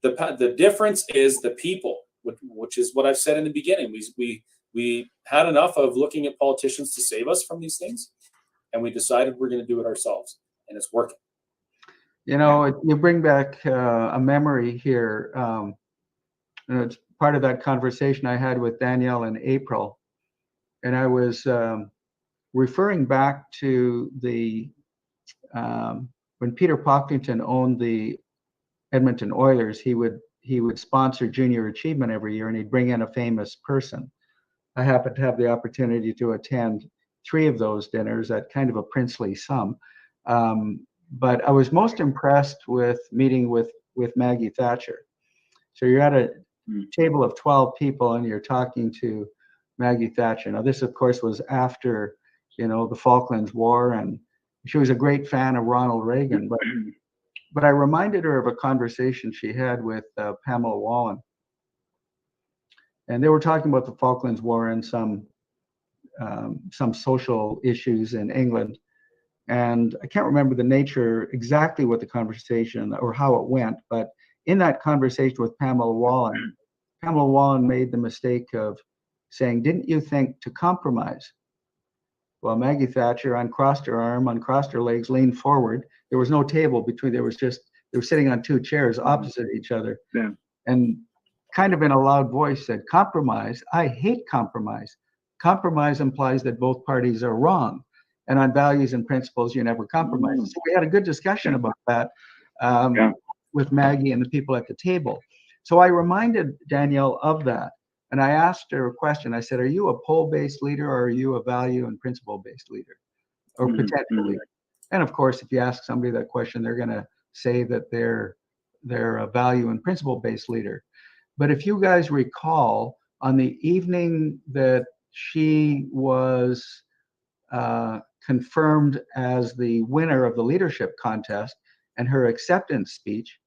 The difference is the people, which is what I've said in the beginning. We had enough of looking at politicians to save us from these things, and we decided we're going to do it ourselves, and it's working. You bring back a memory here. It's part of that conversation I had with Danielle in April, and I was referring back to when Peter Pocklington owned the Edmonton Oilers. He would sponsor junior achievement every year, and he'd bring in a famous person. I happened to have the opportunity to attend 3 of those dinners at kind of a princely sum. But I was most impressed with meeting with Maggie Thatcher. So you're at a table of 12 people and you're talking to Maggie Thatcher. Now this, of course, was after, the Falklands War, and she was a great fan of Ronald Reagan. But I reminded her of a conversation she had with Pamela Wallin. And they were talking about the Falklands War and some social issues in England. And I can't remember the nature, exactly what the conversation or how it went, but in that conversation with Pamela Wallin made the mistake of saying, "Didn't you think to compromise?" Well, Maggie Thatcher uncrossed her arm, uncrossed her legs, leaned forward. There was no table between, they were sitting on 2 chairs opposite each other. And kind of in a loud voice said, "Compromise? I hate compromise. Compromise implies that both parties are wrong. And on values and principles, you never compromise." So we had a good discussion about that with Maggie and the people at the table. So I reminded Danielle of that. And I asked her a question. I said, are you a poll-based leader or are you a value and principle-based leader? Or potential leader? And of course, if you ask somebody that question, they're going to say that they're a value and principle-based leader. But if you guys recall, on the evening that she was confirmed as the winner of the leadership contest and her acceptance speech,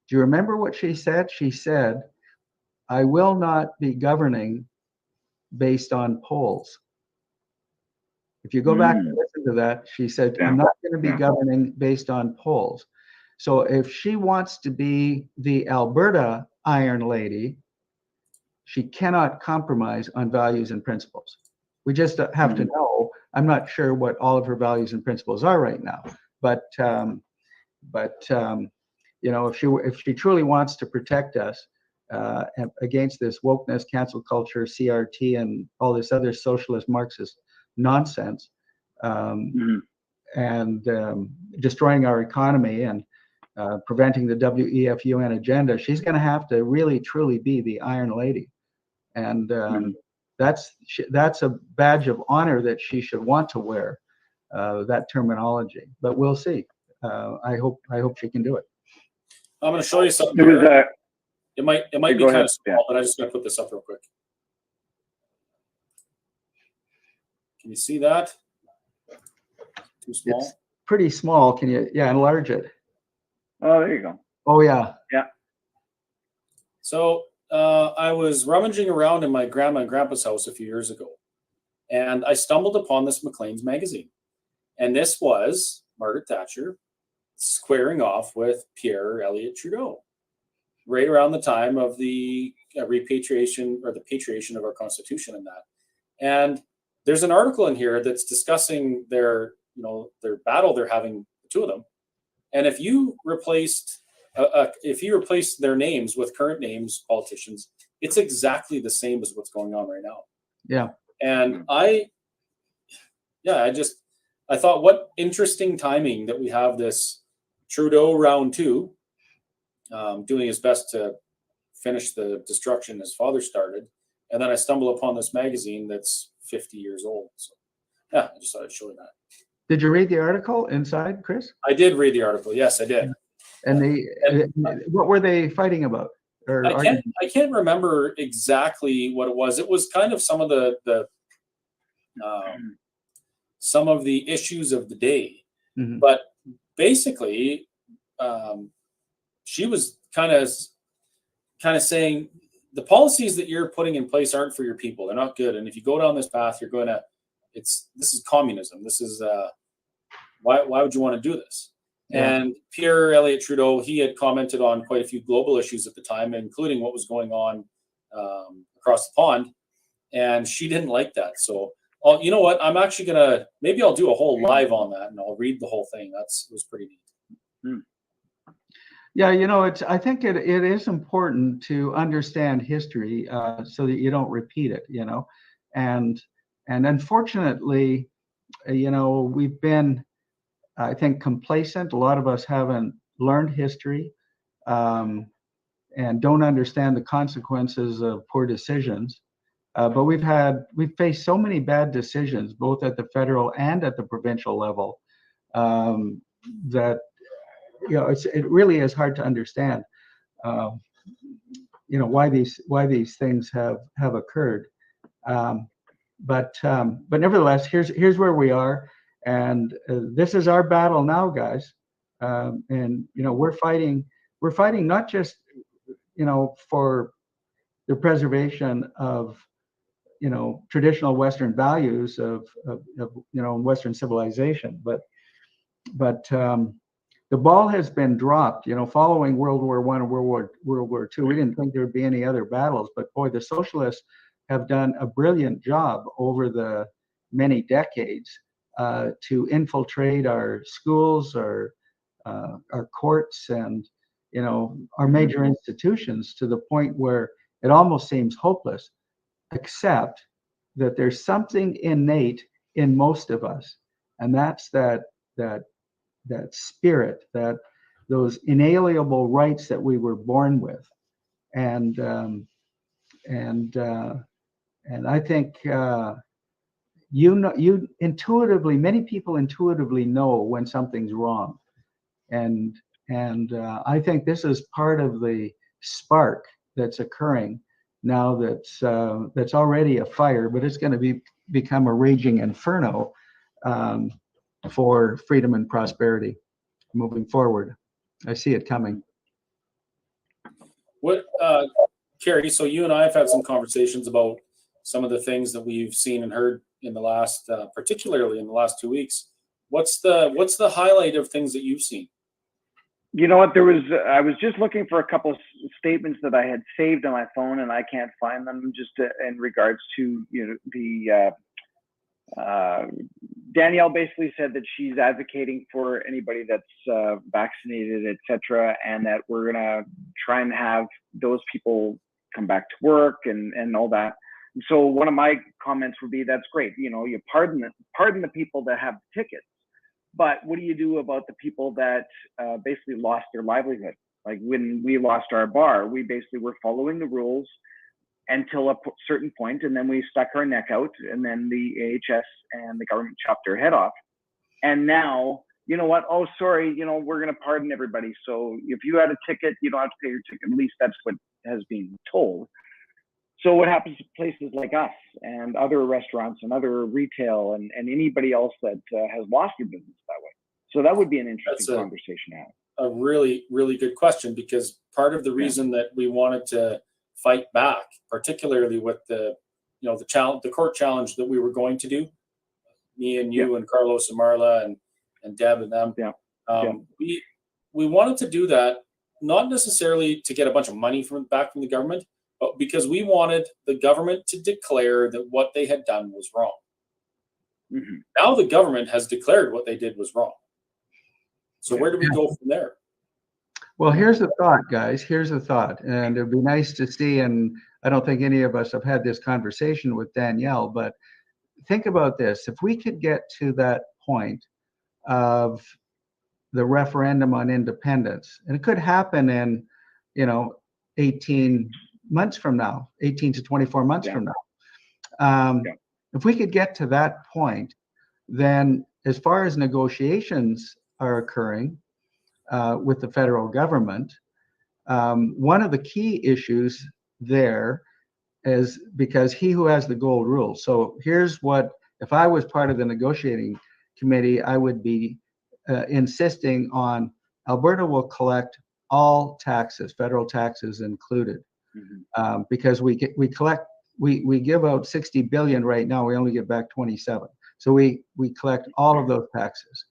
do you remember what she said? She said, I will not be governing based on polls. If you go back and listen to that, she said, I'm not going to be governing based on polls. So if she wants to be the Alberta Iron Lady, she cannot compromise on values and principles. We just have to know. I'm not sure what all of her values and principles are right now, but you know, if she truly wants to protect us against this wokeness, cancel culture, CRT, and all this other socialist Marxist nonsense, and destroying our economy and preventing the WEF-UN agenda, she's going to have to really truly be the Iron Lady, and that's a badge of honor that she should want to wear, that terminology. But we'll see. I hope she can do it. I'm going to show you something. It might be kind of small, but I just going to put this up real quick. Can you see that? Too small? It's pretty small. Can you, enlarge it? Oh, there you go. Oh, yeah. Yeah. So I was rummaging around in my grandma and grandpa's house a few years ago, and I stumbled upon this Maclean's magazine. And this was Margaret Thatcher squaring off with Pierre Elliott Trudeau, right around the time of the repatriation or the patriation of our Constitution and that. And there's an article in here that's discussing their battle they're having, the two of them. And if you replaced their names with current names, politicians, it's exactly the same as what's going on right now. Yeah. And I thought, what interesting timing that we have this Trudeau round two, doing his best to finish the destruction his father started. And then I stumble upon this magazine that's 50 years old. So yeah, I just thought I'd show you that. Did you read the article inside, Chris? I did read the article. Yes, I did. And what were they fighting about? Or I can't remember exactly what it was. It was kind of some of the issues of the day. Mm-hmm. But basically, she was kind of saying the policies that you're putting in place aren't for your people. They're not good. And if you go down this path, this is communism. This is why would you want to do this? Yeah. And Pierre Elliott Trudeau, he had commented on quite a few global issues at the time, including what was going on across the pond. And she didn't like that. So, you know what? I'm actually maybe I'll do a whole live on that and I'll read the whole thing. It was pretty neat. Yeah, I think it is important to understand history so that you don't repeat it, and unfortunately, we've been, I think, complacent. A lot of us haven't learned history and don't understand the consequences of poor decisions. But we've faced so many bad decisions, both at the federal and at the provincial level, that it really is hard to understand, why these things have occurred. But nevertheless, here's where we are, and this is our battle now, guys. And we're fighting not just for the preservation of traditional Western values of Western civilization, but the ball has been dropped. Following World War I and World War II, we didn't think there would be any other battles, but boy, the socialists have done a brilliant job over the many decades to infiltrate our schools, our courts, and our major institutions to the point where it almost seems hopeless, except that there's something innate in most of us, and that's that spirit, those inalienable rights that we were born with. and I think you intuitively, many people intuitively know when something's wrong, and I think this is part of the spark that's occurring now. That's already a fire, but it's going to become a raging inferno for freedom and prosperity moving forward. I see it coming. What, Kerry? So you and I have had some conversations about some of the things that we've seen and heard in the last, particularly in the last 2 weeks. What's the highlight of things that you've seen? You know what? I was just looking for a couple of statements that I had saved on my phone, and I can't find them. Just in regards to the Danielle basically said that she's advocating for anybody that's vaccinated, etc., and that we're gonna try and have those people come back to work and all that. And so one of my comments would be, that's great. You pardon the people that have tickets. But what do you do about the people that basically lost their livelihood? Like when we lost our bar, we basically were following the rules until a certain point, and then we stuck our neck out, and then the AHS and the government chopped their head off. And now, you know what? Oh, sorry, we're going to pardon everybody. So if you had a ticket, you don't have to pay your ticket. At least that's what has been told. So what happens to places like us and other restaurants and other retail and anybody else that has lost their business that way? So that would be an interesting conversation to have. A really, really good question, because part of the reason that we wanted to fight back, particularly with the court challenge that we were going to do, me and you and Carlos and Marla and Deb and them, we wanted to do that not necessarily to get a bunch of money back from the government, but because we wanted the government to declare that what they had done was wrong. Mm-hmm. Now the government has declared what they did was wrong. So where do we go from there? Well, here's the thought, guys. Here's the thought. And it'd be nice to see, and I don't think any of us have had this conversation with Danielle, but think about this. If we could get to that point of the referendum on independence, and it could happen in, 18 months from now, 18 to 24 months from now. If we could get to that point, then as far as negotiations are occurring with the federal government, one of the key issues there is because he who has the gold rules. So here's what, if I was part of the negotiating committee, I would be insisting on Alberta will collect all taxes, federal taxes included. Because we give out 60 billion right now, we only get back 27. So we collect all of those taxes.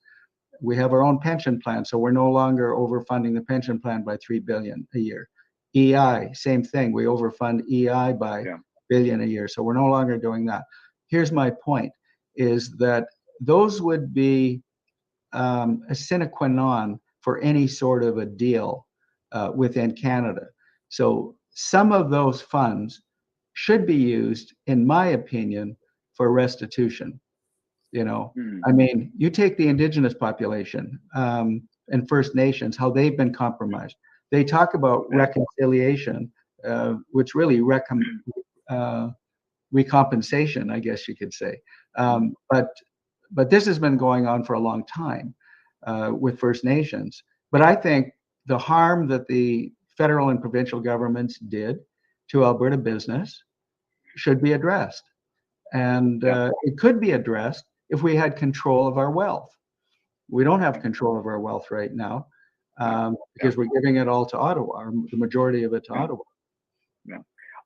We have our own pension plan, so we're no longer overfunding the pension plan by 3 billion a year. EI, same thing. We overfund EI by billion a year, so we're no longer doing that. Here's my point: is that those would be a sine qua non for any sort of a deal within Canada. So some of those funds should be used, in my opinion, for restitution. I mean, you take the Indigenous population and First Nations, how they've been compromised. They talk about reconciliation, which really recompensation, I guess you could say. But this has been going on for a long time with First Nations. But I think the harm that the federal and provincial governments did to Alberta business should be addressed. And it could be addressed if we had control of our wealth. We don't have control of our wealth right now because we're giving it all to Ottawa, or the majority of it to Ottawa.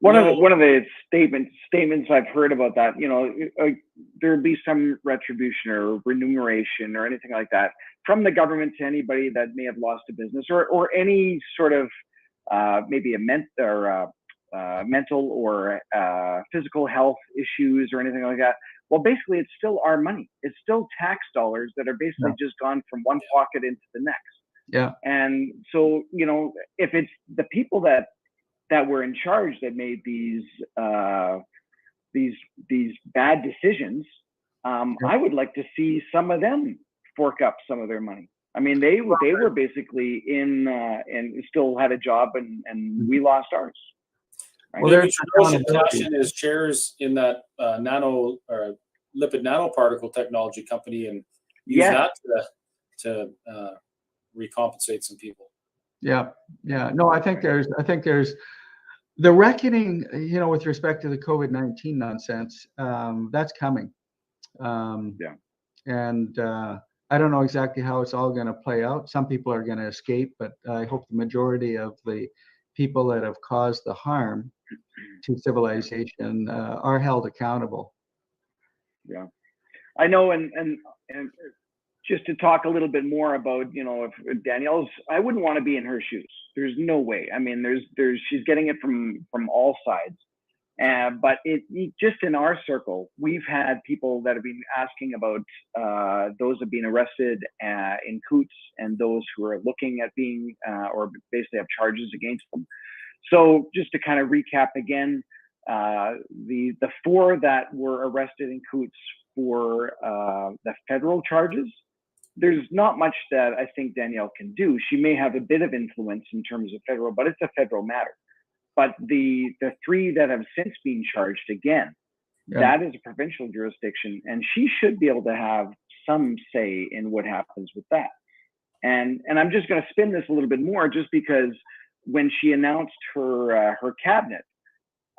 One of the statements I've heard about that, there'd be some retribution or remuneration or anything like that from the government to anybody that may have lost a business or any sort of maybe a mental or physical health issues or anything like that. Well, basically, it's still our money. It's still tax dollars that are basically just gone from one pocket into the next. Yeah. And so, if it's the people that were in charge that made these bad decisions, I would like to see some of them fork up some of their money. I mean, they were basically in and still had a job, and we lost ours. Right? Well, Maybe there's Trudeau should accountability. cash in his shares in that nano or lipid nanoparticle technology company and use Yes. that to recompensate some people. Yeah, yeah. No, I think there's the reckoning, you know, with respect to the COVID-19 nonsense, that's coming. Yeah. And I don't know exactly how it's all going to play out. Some people are going to escape, but I hope the majority of the people that have caused the harm to civilization are held accountable. Yeah, I know, and just to talk a little bit more about, you know, if Danielle's, I wouldn't want to be in her shoes. There's no way. I mean, she's getting it from all sides. But just in our circle, we've had people that have been asking about those that have been arrested in Coots and those who are looking at being or basically have charges against them. So just to kind of recap again, the 4 that were arrested in Coots for the federal charges, there's not much that I think Danielle can do. She may have a bit of influence in terms of federal, but it's a federal matter. But the 3 that have since been charged again, that is a provincial jurisdiction, and she should be able to have some say in what happens with that. And I'm just going to spin this a little bit more, just because when she announced her cabinet,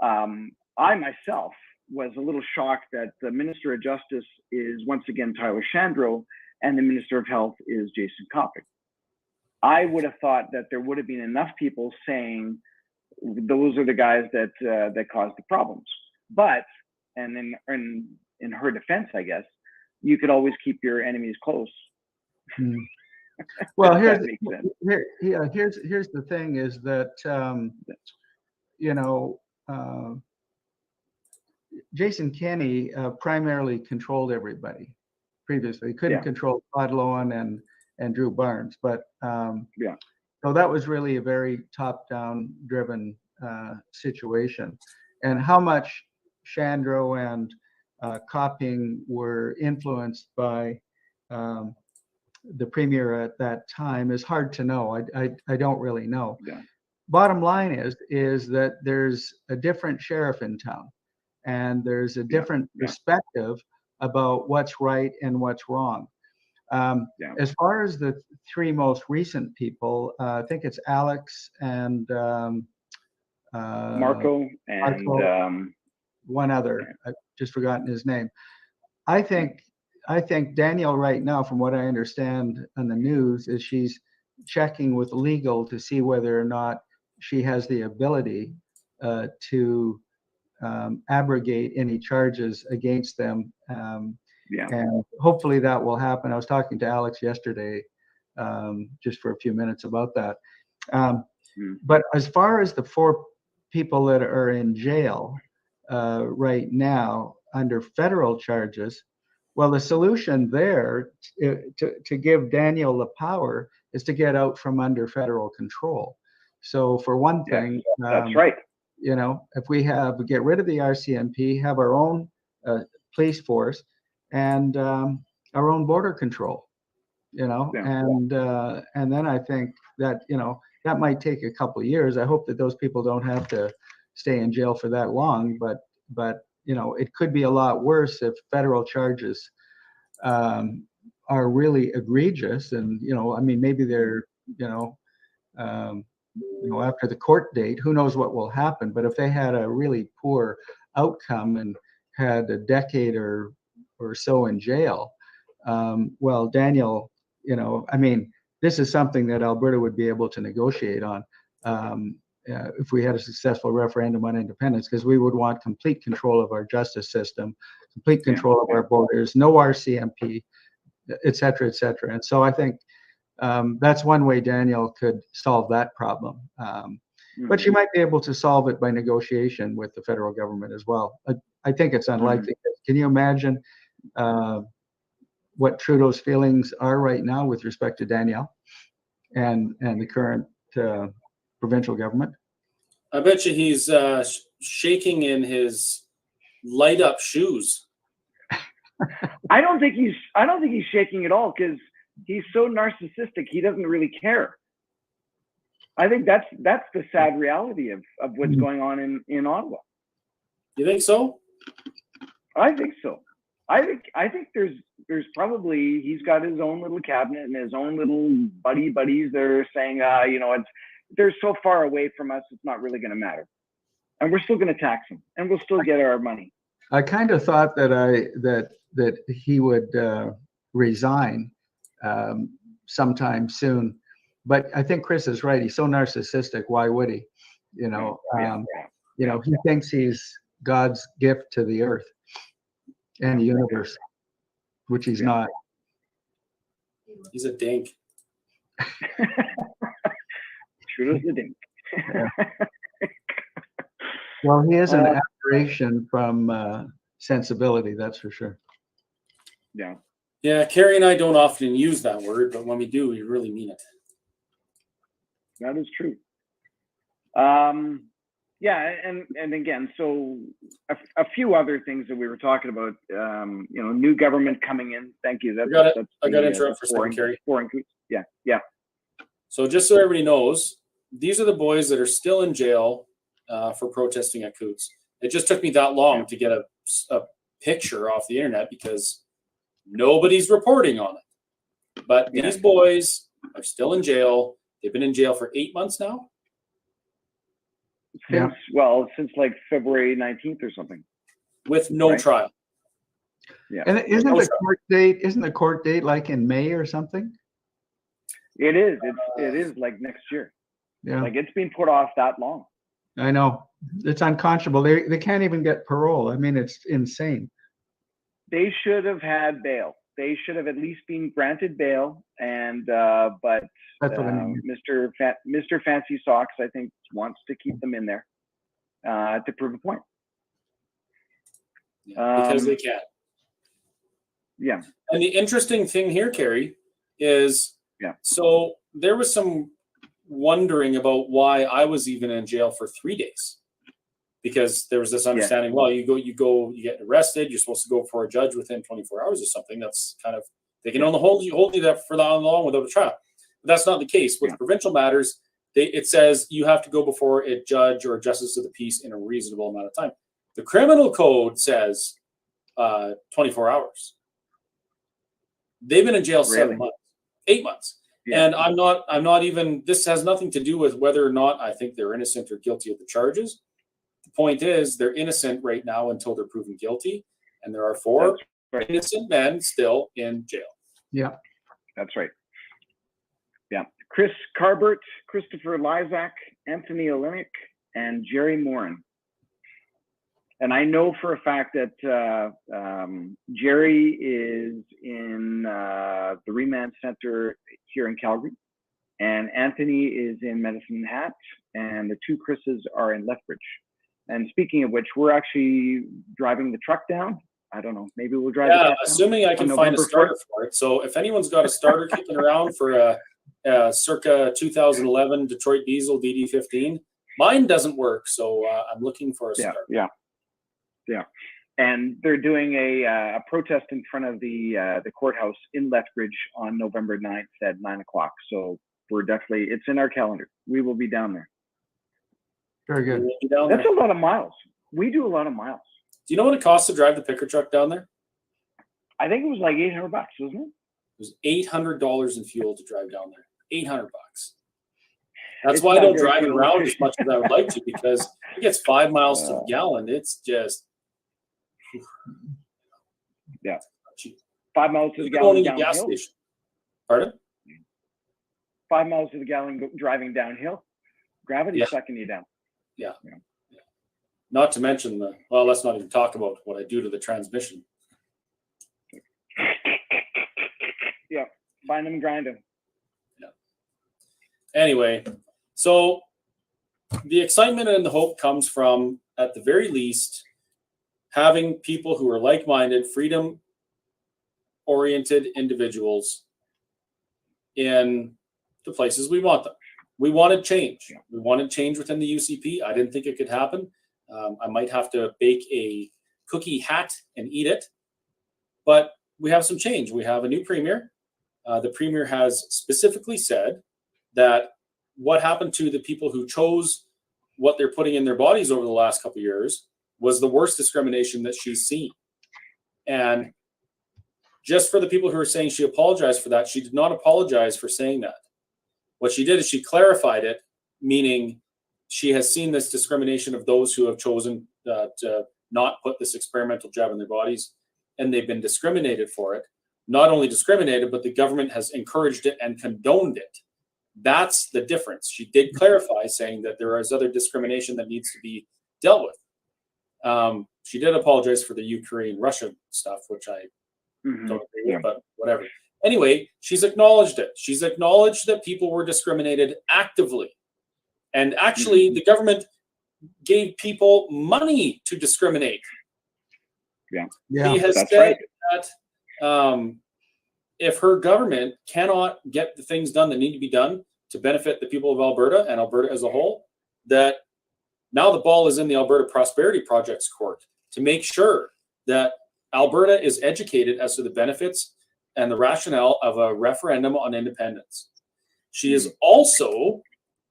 I myself was a little shocked that the Minister of Justice is once again Tyler Shandro, and the Minister of Health is Jason Copping. I would have thought that there would have been enough people saying those are the guys that caused the problems. But, and in her defense, I guess, you could always keep your enemies close. Well, here's the thing is that, you know, Jason Kenney primarily controlled everybody previously. He couldn't control Todd Loewen and Drew Barnes, but so that was really a very top-down driven situation. And how much Shandro and Copping were influenced by the premier at that time is hard to know. I don't really know. Bottom line is that there's a different sheriff in town, and there's a different perspective about what's right and what's wrong. As far as the 3 most recent people, I think it's Alex and Marco and one other. I've just forgotten his name. I think Danielle right now, from what I understand on the news, is she's checking with legal to see whether or not she has the ability to abrogate any charges against them. And hopefully that will happen. I was talking to Alex yesterday just for a few minutes about that. But as far as the 4 people that are in jail right now under federal charges, well, the solution there to give Danielle the power is to get out from under federal control. So for one thing, that's right. You know, if we get rid of the RCMP, have our own police force and our own border control, you know, and then I think that, you know, that might take a couple of years. I hope that those people don't have to stay in jail for that long, but you know, it could be a lot worse if federal charges are really egregious. And, you know, I mean, maybe they're, you know, after the court date, who knows what will happen. But if they had a really poor outcome and had a decade or so in jail, well, Danielle, you know, I mean, this is something that Alberta would be able to negotiate on if we had a successful referendum on independence, because we would want complete control of our justice system, complete control of our borders, no RCMP, et cetera, et cetera. And so I think that's one way Danielle could solve that problem. But she might be able to solve it by negotiation with the federal government as well. I think it's unlikely. Can you imagine what Trudeau's feelings are right now with respect to Danielle and the current provincial government? I bet you he's shaking in his light up shoes. I don't think he's shaking at all, because He's so narcissistic, he doesn't really care. I think that's the sad reality of what's going on in Ottawa. You think so? I think so. I think there's probably, he's got his own little cabinet and his own little buddies that are saying, they're so far away from us, it's not really going to matter, and we're still going to tax them, and we'll still get our money. I kind of thought that he would resign sometime soon, but I think Chris is right. He's so narcissistic. Why would he? He thinks he's God's gift to the earth and the universe, which he's not. He's a dink. True as a dink. Well, he is an aberration from sensibility, that's for sure. Yeah. Yeah, Kerry and I don't often use that word, but when we do, we really mean it. That is true. Yeah, and again, so a few other things that we were talking about. New government coming in. Thank you. I got to interrupt for a second, Kerry. Yeah. So just so everybody knows, these are the boys that are still in jail for protesting at Coots. It just took me that long to get a picture off the internet because nobody's reporting on it. But these boys are still in jail. They've been in jail for 8 months now. Since like February 19th or something. With no trial. Yeah. And isn't the court date like in May or something? It is. It is like next year. Yeah. Like it's been put off that long. I know. It's unconscionable. They can't even get parole. I mean, it's insane. They should have had bail. They should have at least been granted bail. And but that's what I mean. Mr. Fancy Socks, I think, wants to keep them in there to prove a point. Because they can. Yeah. And the interesting thing here, Kerry, is so there was some wondering about why I was even in jail for 3 days. Because there was this understanding, well, you get arrested, you're supposed to go before a judge within 24 hours or something. That's kind of, they can only hold you that for that long without a trial. But that's not the case. With provincial matters, it says you have to go before a judge or a justice of the peace in a reasonable amount of time. The criminal code says 24 hours. They've been in jail 7 months, 8 months. Yeah. And I'm not even, this has nothing to do with whether or not I think they're innocent or guilty of the charges. The point is they're innocent right now until they're proven guilty. And there are 4 innocent men still in jail. Yeah. That's right. Yeah. Chris Carbert, Christopher Lysak, Anthony Olenek, and Jerry Morin. And I know for a fact that Jerry is in the Remand Center here in Calgary, and Anthony is in Medicine Hat, and the 2 Chris's are in Lethbridge. And speaking of which, we're actually driving the truck down. I don't know. Maybe we'll drive. Yeah, assuming I can find a starter for it. So if anyone's got a starter kicking around for a circa 2011 Detroit Diesel DD15, mine doesn't work. So I'm looking for a starter. Yeah. And they're doing a protest in front of the courthouse in Lethbridge on November 9th at 9 o'clock. So we're definitely, it's in our calendar. We will be down there. Very good. That's a lot of miles. We do a lot of miles. Do you know what it costs to drive the picker truck down there? I think it was like $800, wasn't it? It was $800 in fuel to drive down there. $800. That's why I don't drive it around as much as I would like to, because it gets 5 miles to the gallon. It's just cheap. 5 miles to the gallon downhill. Gas station. Pardon? 5 miles to the gallon driving downhill. Gravity sucking you down. Yeah. Not to mention let's not even talk about what I do to the transmission. Yeah, bind them, grind them. Yeah. Anyway, so the excitement and the hope comes from, at the very least, having people who are like-minded, freedom-oriented individuals in the places we want them. We wanted change. Yeah. We wanted change within the UCP. I didn't think it could happen. I might have to bake a cookie hat and eat it. But we have some change. We have a new premier. the Premier has specifically said that what happened to the people who chose what they're putting in their bodies over the last couple of years was the worst discrimination that she's seen. And just for the people who are saying she apologized for that, she did not apologize for saying that. What she did is she clarified it, meaning she has seen this discrimination of those who have chosen to not put this experimental jab in their bodies, and they've been discriminated for it. Not only discriminated, but the government has encouraged it and condoned it. That's the difference. She did clarify, saying that there is other discrimination that needs to be dealt with. She did apologize for the Ukraine-Russia stuff, which I don't agree with, but whatever. Anyway, she's acknowledged it. She's acknowledged that people were discriminated actively. And actually, the government gave people money to discriminate. Yeah, He has that's said right. that if her government cannot get the things done that need to be done to benefit the people of Alberta and Alberta as a whole, that now the ball is in the Alberta Prosperity Project's court to make sure that Alberta is educated as to the benefits and the rationale of a referendum on independence. She is also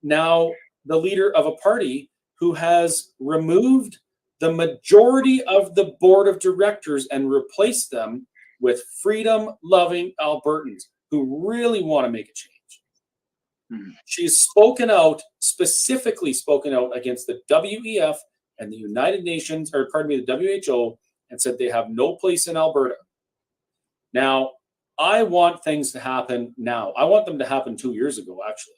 now the leader of a party who has removed the majority of the board of directors and replaced them with freedom-loving Albertans who really want to make a change. She's spoken out, specifically spoken out against the WEF and the United Nations, or pardon me, the WHO, and said they have no place in Alberta. Now, I want things to happen now. I want them to happen 2 years ago, actually.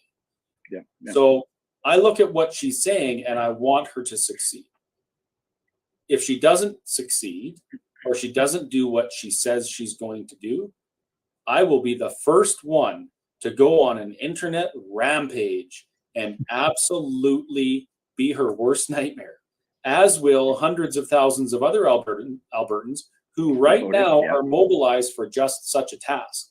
Yeah. So I look at what she's saying and I want her to succeed. If she doesn't succeed, or she doesn't do what she says she's going to do, I will be the first one to go on an internet rampage and absolutely be her worst nightmare, as will hundreds of thousands of other Albertans who right now are mobilized for just such a task.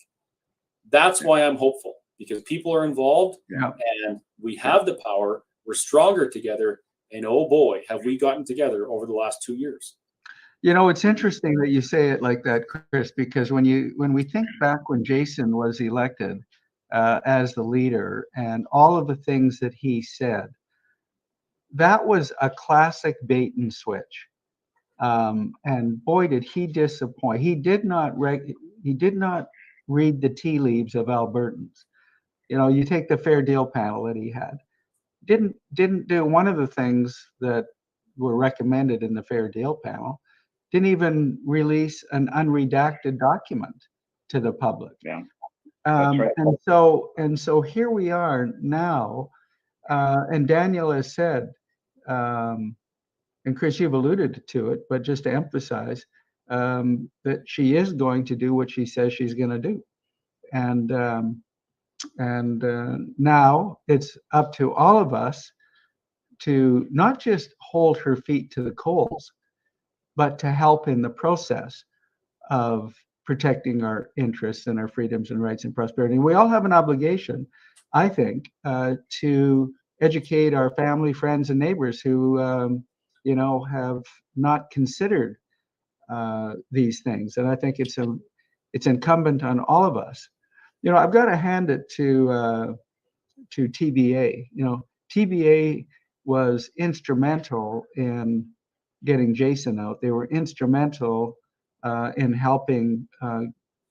That's why I'm hopeful, because people are involved and we have the power. We're stronger together. And oh boy, have we gotten together over the last 2 years. You know, it's interesting that you say it like that, Chris, because when we think back when Jason was elected as the leader and all of the things that he said, that was a classic bait and switch. And boy, did he disappoint. He did not read the tea leaves of Albertans. You know, you take the Fair Deal panel that he had. Didn't do one of the things that were recommended in the Fair Deal panel. Didn't even release an unredacted document to the public. Yeah, that's right. And so here we are now, and Danielle has said, and Chris, you've alluded to it, but just to emphasize that she is going to do what she says she's going to do, and now it's up to all of us to not just hold her feet to the coals, but to help in the process of protecting our interests and our freedoms and rights and prosperity. And we all have an obligation, I think, to educate our family, friends, and neighbors who, have not considered these things. And I think it's incumbent on all of us. You know, I've got to hand it to TBA. You know, TBA was instrumental in getting Jason out. They were instrumental in helping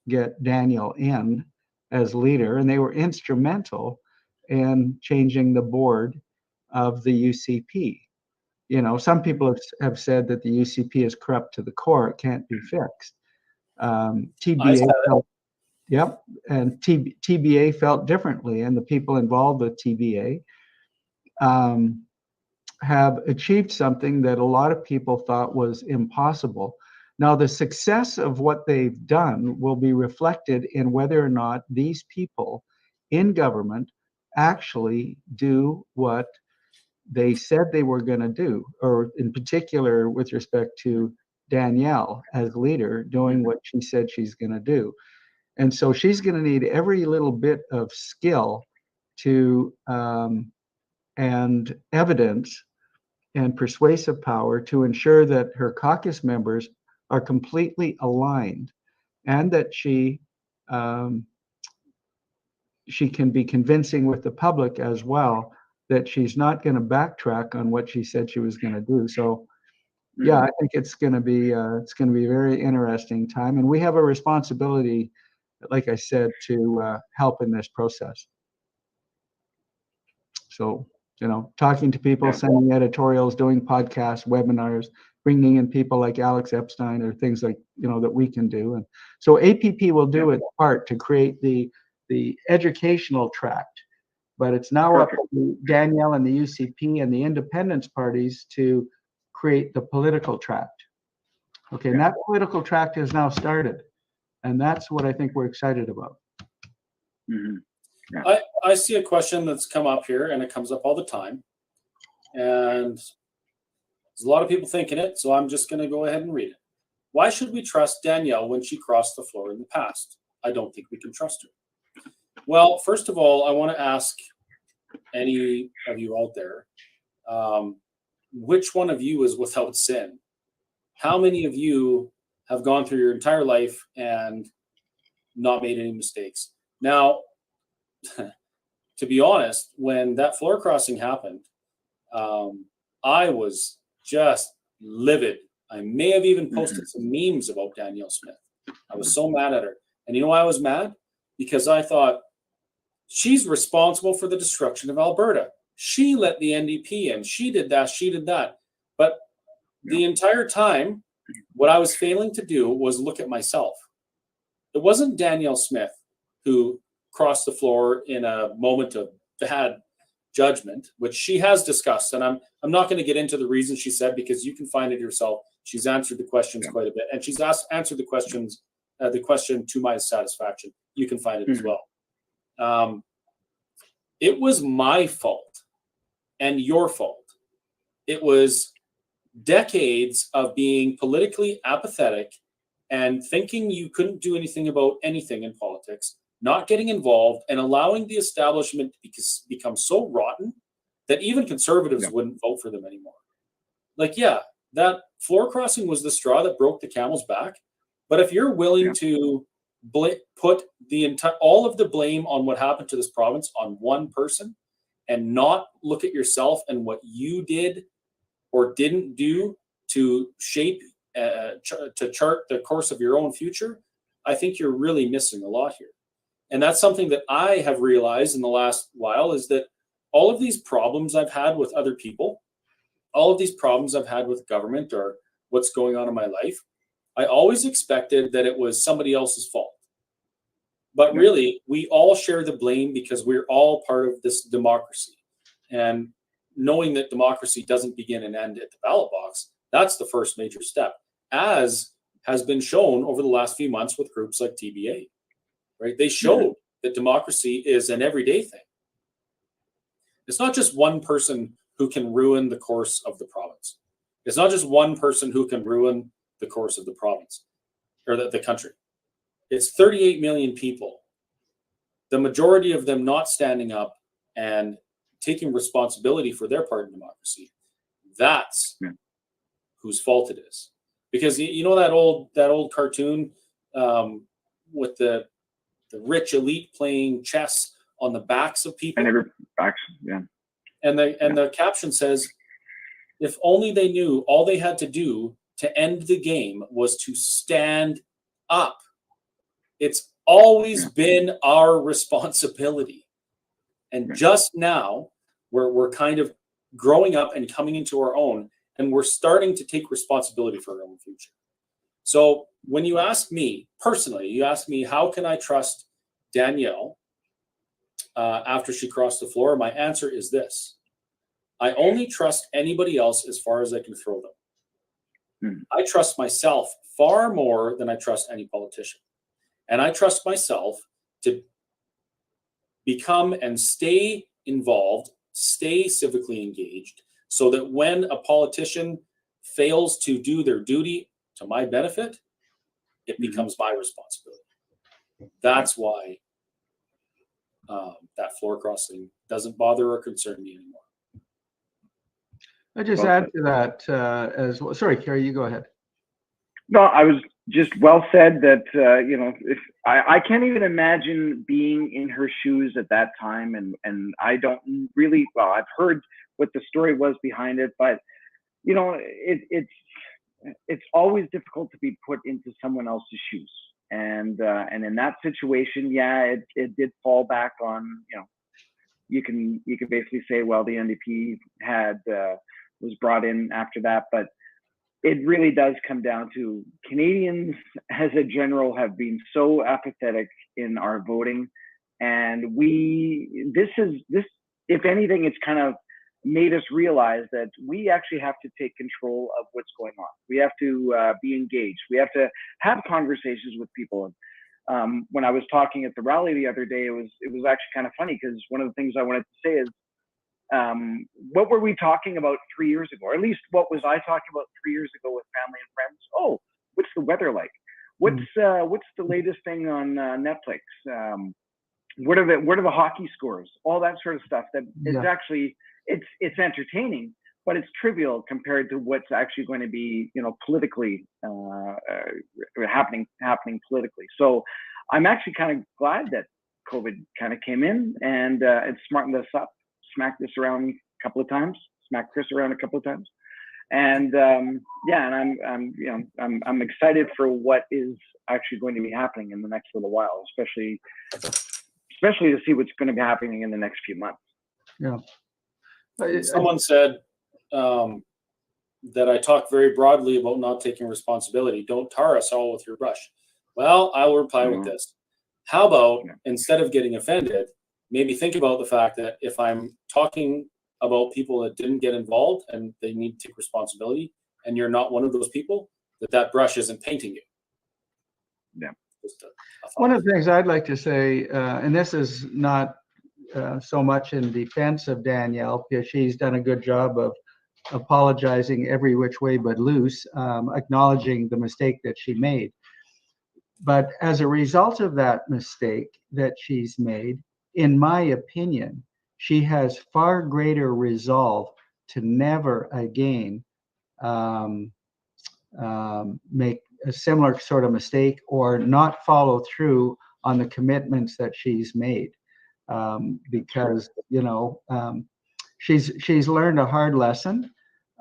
get Danielle in as leader, and they were instrumental in changing the board of the UCP. You know, some people have said that the UCP is corrupt to the core; it can't be fixed. TBA felt, and TBA felt differently, and the people involved with TBA have achieved something that a lot of people thought was impossible. Now, the success of what they've done will be reflected in whether or not these people in government actually do what they said they were going to do, or in particular with respect to Danielle as leader doing what she said she's going to do. And so she's going to need every little bit of skill to and evidence and persuasive power to ensure that her caucus members are completely aligned, and that she she can be convincing with the public as well, that she's not going to backtrack on what she said she was going to do. So yeah, I think it's going to be a very interesting time, and we have a responsibility, like I said, to help in this process. So, talking to people, sending editorials, doing podcasts, webinars, bringing in people like Alex Epstein, or things like, that we can do. And so APP will do its part to create the educational tract, but it's now up to Danielle and the UCP and the independence parties to create the political tract. Okay, and that political tract has now started, and that's what I think we're excited about. I see a question that's come up here, and it comes up all the time, and there's a lot of people thinking it, so I'm just going to go ahead and read it. Why should we trust Danielle when she crossed the floor in the past? I don't think we can trust her. Well, first of all, I want to ask any of you out there, which one of you is without sin? How many of you have gone through your entire life and not made any mistakes? Now, to be honest, when that floor crossing happened, I was just livid. I may have even posted some memes about Danielle Smith. I was so mad at her. And you know why I was mad? Because I thought, she's responsible for the destruction of Alberta. She let the NDP in. She did that. She did that. But the entire time, what I was failing to do was look at myself. It wasn't Danielle Smith who crossed the floor in a moment of bad judgment, which she has discussed. And I'm not going to get into the reasons she said, because you can find it yourself. She's answered the questions quite a bit. And she's answered the question to my satisfaction. You can find it as well. It was my fault and your fault. It was decades of being politically apathetic and thinking you couldn't do anything about anything in politics, not getting involved, and allowing the establishment to become so rotten that even conservatives wouldn't vote for them anymore. Like, that floor crossing was the straw that broke the camel's back. But if you're willing to put all of the blame on what happened to this province on one person, and not look at yourself and what you did or didn't do to shape, to chart the course of your own future, I think you're really missing a lot here. And that's something that I have realized in the last while, is that all of these problems I've had with other people, all of these problems I've had with government or what's going on in my life, I always expected that it was somebody else's fault. But really, we all share the blame because we're all part of this democracy. And knowing that democracy doesn't begin and end at the ballot box, that's the first major step, as has been shown over the last few months with groups like TBA, right? They showed that democracy is an everyday thing. It's not just one person who can ruin the course of the province. It's not just one person who can ruin the course of the province or the country. It's 38 million people, the majority of them not standing up and taking responsibility for their part in democracy. That's whose fault it is. Because you know that old cartoon with the rich elite playing chess on the backs of people. And the caption says, if only they knew all they had to do to end the game was to stand up. It's always been our responsibility. And just now, we're kind of growing up and coming into our own, and we're starting to take responsibility for our own future. So when you ask me, personally, you ask me, how can I trust Danielle after she crossed the floor? My answer is this. I only trust anybody else as far as I can throw them. I trust myself far more than I trust any politician. And I trust myself to become and stay involved, stay civically engaged, so that when a politician fails to do their duty to my benefit, it becomes my responsibility. That's why that floor crossing doesn't bother or concern me anymore. I just add to that as well. Sorry, Kerry, you go ahead. No, I was just well said. That you know, if I can't even imagine being in her shoes at that time, and I don't really. Well, I've heard what the story was behind it, but you know, it's always difficult to be put into someone else's shoes, and in that situation, yeah, it did fall back on, you know, you can basically say, well, the NDP was brought in after that, but it really does come down to Canadians as a general have been so apathetic in our voting, and this if anything, it's kind of made us realize that we actually have to take control of what's going on. We have to be engaged. We have to have conversations with people. When I was talking at the rally the other day, it was actually kind of funny, because one of the things I wanted to say is, what were we talking about 3 years ago? Or at least what was I talking about 3 years ago with family and friends? Oh, what's the weather like? What's the latest thing on Netflix? What are the hockey scores? All that sort of stuff. That is actually it's entertaining, but it's trivial compared to what's actually going to be, you know, politically happening politically. So I'm actually kind of glad that COVID kind of came in and it smartened us up, smacked us around a couple of times, smacked Chris around a couple of times, and and I'm excited for what is actually going to be happening in the next little while, especially to see what's going to be happening in the next few months. Yeah. Someone said that I talk very broadly about not taking responsibility. Don't tar us all with your brush. Well, I will reply with this. How about, instead of getting offended, maybe think about the fact that if I'm talking about people that didn't get involved and they need to take responsibility, and you're not one of those people, that brush isn't painting you. Yeah. One of the things I'd like to say, and this is not so much in defense of Danielle, because she's done a good job of apologizing every which way but loose, acknowledging the mistake that she made. But as a result of that mistake that she's made, in my opinion, she has far greater resolve to never again make a similar sort of mistake or not follow through on the commitments that she's made, because she's learned a hard lesson,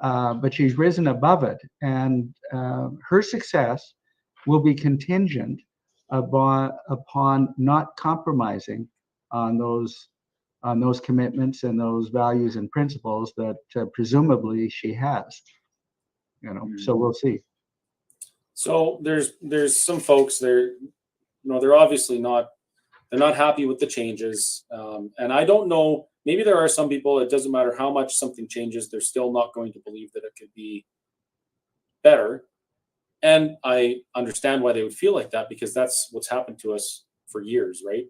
but she's risen above it, and her success will be contingent upon not compromising on those commitments and those values and principles that presumably she has. So we'll see. So there's some folks there, they're obviously not happy with the changes, and I don't know. Maybe there are some people, it doesn't matter how much something changes, they're still not going to believe that it could be better. And I understand why they would feel like that, because that's what's happened to us for years, right?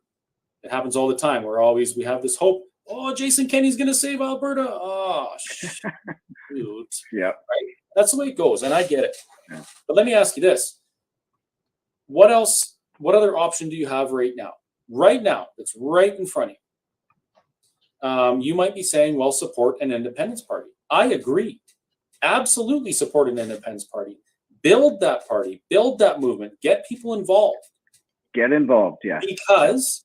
It happens all the time. We have this hope. Oh, Jason Kenney's going to save Alberta. Oh, shoot. Yeah. Right? That's the way it goes, and I get it. Yeah. But let me ask you this. What else, what other option do you have right now? Right now, it's right in front of you. You might be saying, well, support an independence party. I agree. Absolutely support an independence party. Build that party. Build that movement. Get people involved. Get involved, yeah. Because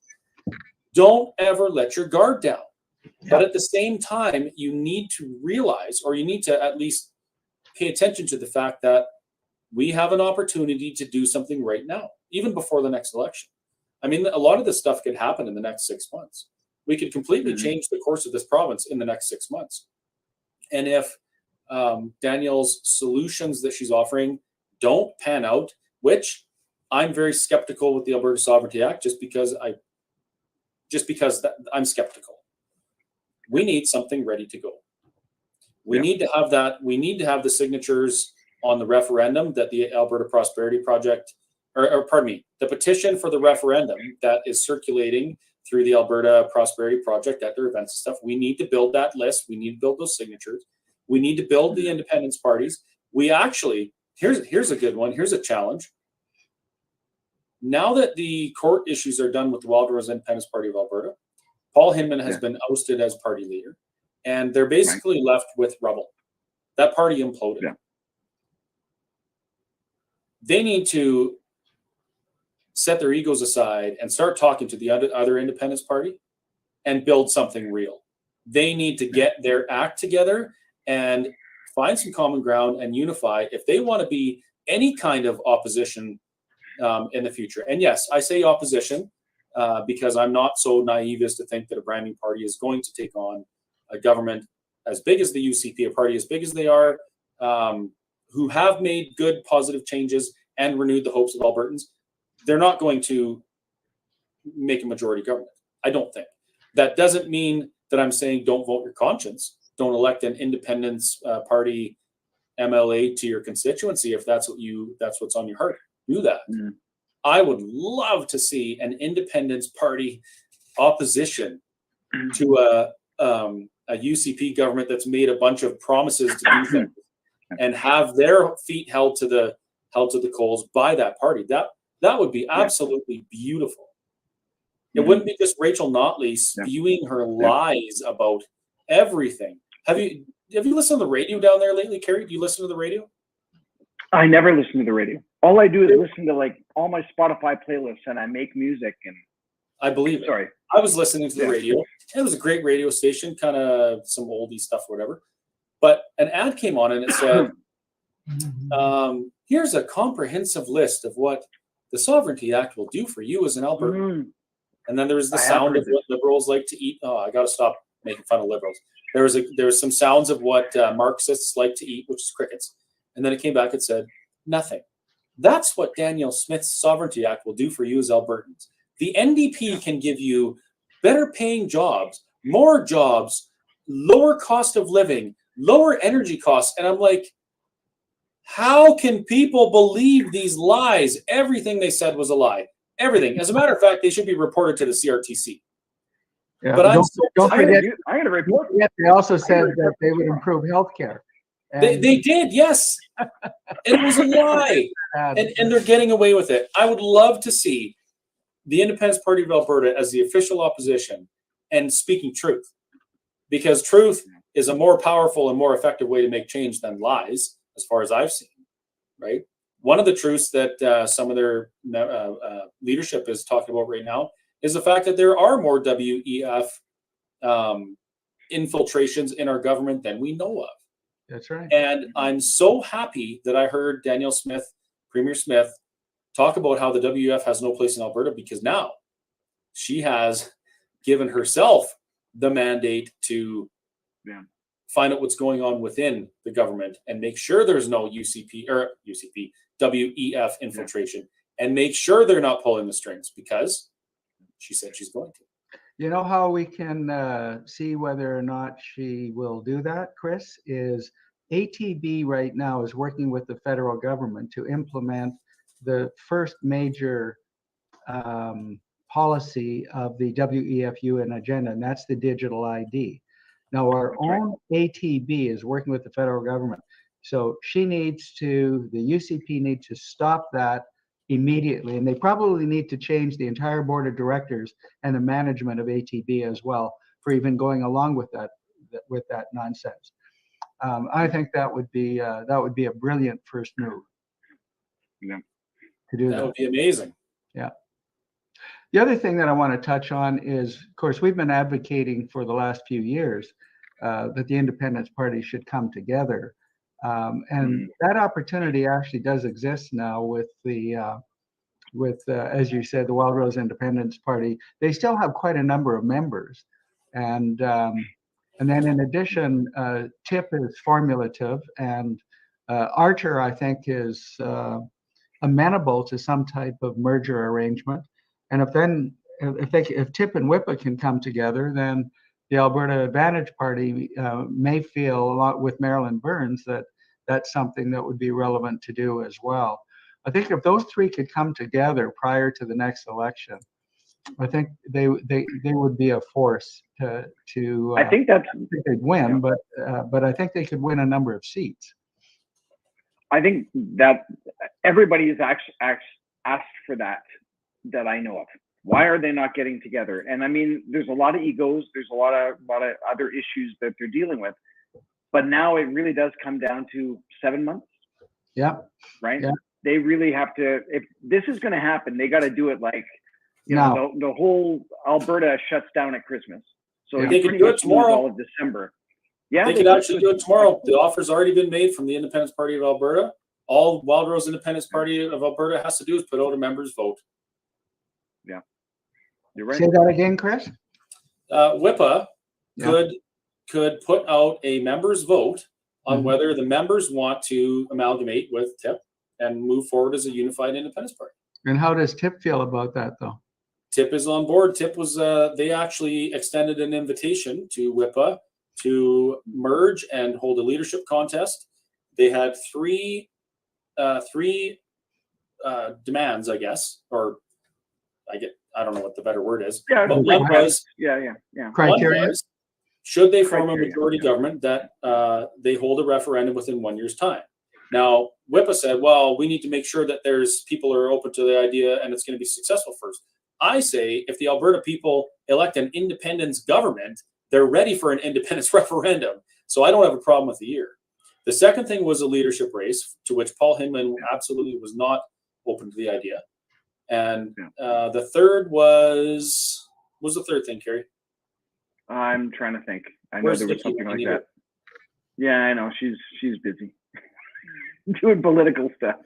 don't ever let your guard down. Yeah. But at the same time, you need to realize, or you need to at least pay attention to the fact that we have an opportunity to do something right now, even before the next election. I mean, a lot of this stuff could happen in the next 6 months. We could completely change the course of this province in the next 6 months. And if Danielle's solutions that she's offering don't pan out, which I'm very skeptical with the Alberta Sovereignty Act, just because I'm skeptical. We need something ready to go. We need to have that. We need to have the signatures on the referendum that the Alberta Prosperity Project, or pardon me, the petition for the referendum that is circulating through the Alberta Prosperity Project at their events and stuff. We need to build that list. We need to build those signatures. We need to build the independence parties. We actually, here's a good one. Here's a challenge. Now that the court issues are done with the Wild Rose Independence Party of Alberta, Paul Hinman has been ousted as party leader, and they're basically left with rubble. That party imploded. they need to set their egos aside and start talking to the other Independence Party and build something real. They need to get their act together and find some common ground and unify if they want to be any kind of opposition in the future. And yes, I say opposition because I'm not so naive as to think that a brand new party is going to take on a government as big as the UCP, a party as big as they are, who have made good, positive changes and renewed the hopes of Albertans. They're not going to make a majority government, I don't think. That doesn't mean that I'm saying don't vote your conscience. Don't elect an Independence Party MLA to your constituency if that's what's on your heart. Do that. I would love to see an Independence Party opposition to a UCP government that's made a bunch of promises to do things and have their feet held to the coals by that party. That would be absolutely beautiful. It wouldn't be just Rachel Notley spewing her lies about everything. Have you listened to the radio down there lately, Kerry? Do you listen to the radio? I never listen to the radio. All I do is listen to like all my Spotify playlists, and I make music. And I believe it. Sorry, I was listening to the radio. It was a great radio station, kind of some oldie stuff, whatever. But an ad came on and it said, "Here's a comprehensive list of what the Sovereignty Act will do for you as an Albertan." And then there was the sound of what liberals like to eat. Oh, I got to stop making fun of liberals. There was some sounds of what Marxists like to eat, which is crickets. And then it came back and said, nothing. That's what Danielle Smith's Sovereignty Act will do for you as Albertans. The NDP can give you better paying jobs, more jobs, lower cost of living, lower energy costs. And I'm like, how can people believe these lies? Everything they said was a lie. Everything. As a matter of fact, they should be reported to the CRTC. Yeah, but don't forget, I got to report. they also said that they would improve healthcare. They did, yes. It was a lie. And they're getting away with it. I would love to see the Independence Party of Alberta as the official opposition and speaking truth. Because truth is a more powerful and more effective way to make change than lies, as far as I've seen, right? One of the truths that some of their leadership is talking about right now is the fact that there are more WEF infiltrations in our government than we know of. That's right. And I'm so happy that I heard Danielle Smith, Premier Smith, talk about how the WEF has no place in Alberta, because now she has given herself the mandate to find out what's going on within the government and make sure there's no WEF infiltration and make sure they're not pulling the strings, because she said she's going to. You know how we can see whether or not she will do that, Chris, is ATB right now is working with the federal government to implement the first major policy of the WEFUN agenda, and that's the digital ID. Now, our own ATB is working with the federal government. So the UCP needs to stop that immediately, and they probably need to change the entire board of directors and the management of ATB as well for even going along with that nonsense. I think that would be a brilliant first move. Yeah. To do that. That would be amazing. Yeah. The other thing that I want to touch on is, of course, we've been advocating for the last few years that the Independence Party should come together. And that opportunity actually does exist now with as you said, the Wild Rose Independence Party. They still have quite a number of members, and then in addition, TIP is formulative, and Archer, I think, is amenable to some type of merger arrangement. And if TIP and WIPA can come together, then the Alberta Advantage Party may feel, a lot with Marilyn Burns, that that's something that would be relevant to do as well. I think if those three could come together prior to the next election, I think they would be a force to. I think they'd win, but I think they could win a number of seats. I think that everybody has asked for that I know of. Why are they not getting together? And I mean, there's a lot of egos. There's a lot of other issues that they're dealing with. But now it really does come down to 7 months. Yeah. Right. Yeah. they really have to, if this is going to happen, they got to do it like, you No. know, the whole Alberta shuts down at Christmas. So Yeah. you They could pretty do it much lose tomorrow. all of December. Yeah, They could actually do it tomorrow. The offer's already been made from the Independence Party of Alberta. All Wild Rose Independence Party of Alberta has to do is put out a members vote. You're right. Say that again, Chris? WIPA Yeah. could put out a members vote on Mhm. whether the members want to amalgamate with TIP and move forward as a unified independence party. And how does Tip feel about that, though? TIP is on board. TIP was they actually extended an invitation to WIPA to merge and hold a leadership contest. They had three demands, I guess, or I don't know what the better word is. Yeah, But one was Criteria? One was, should they form a Criteria, majority yeah. government that they hold a referendum within 1 year's time? Now, WIPA said, well, we need to make sure that there's people who are open to the idea and it's going to be successful first. I say if the Alberta people elect an independence government, they're ready for an independence referendum. So I don't have a problem with the year. The second thing was a leadership race, to which Paul Hinman absolutely was not open to the idea. And the third was the third thing, Kerry? I'm trying to think. I know Where's there was Nikki something when like you need that. Yeah, I know. She's busy doing political stuff.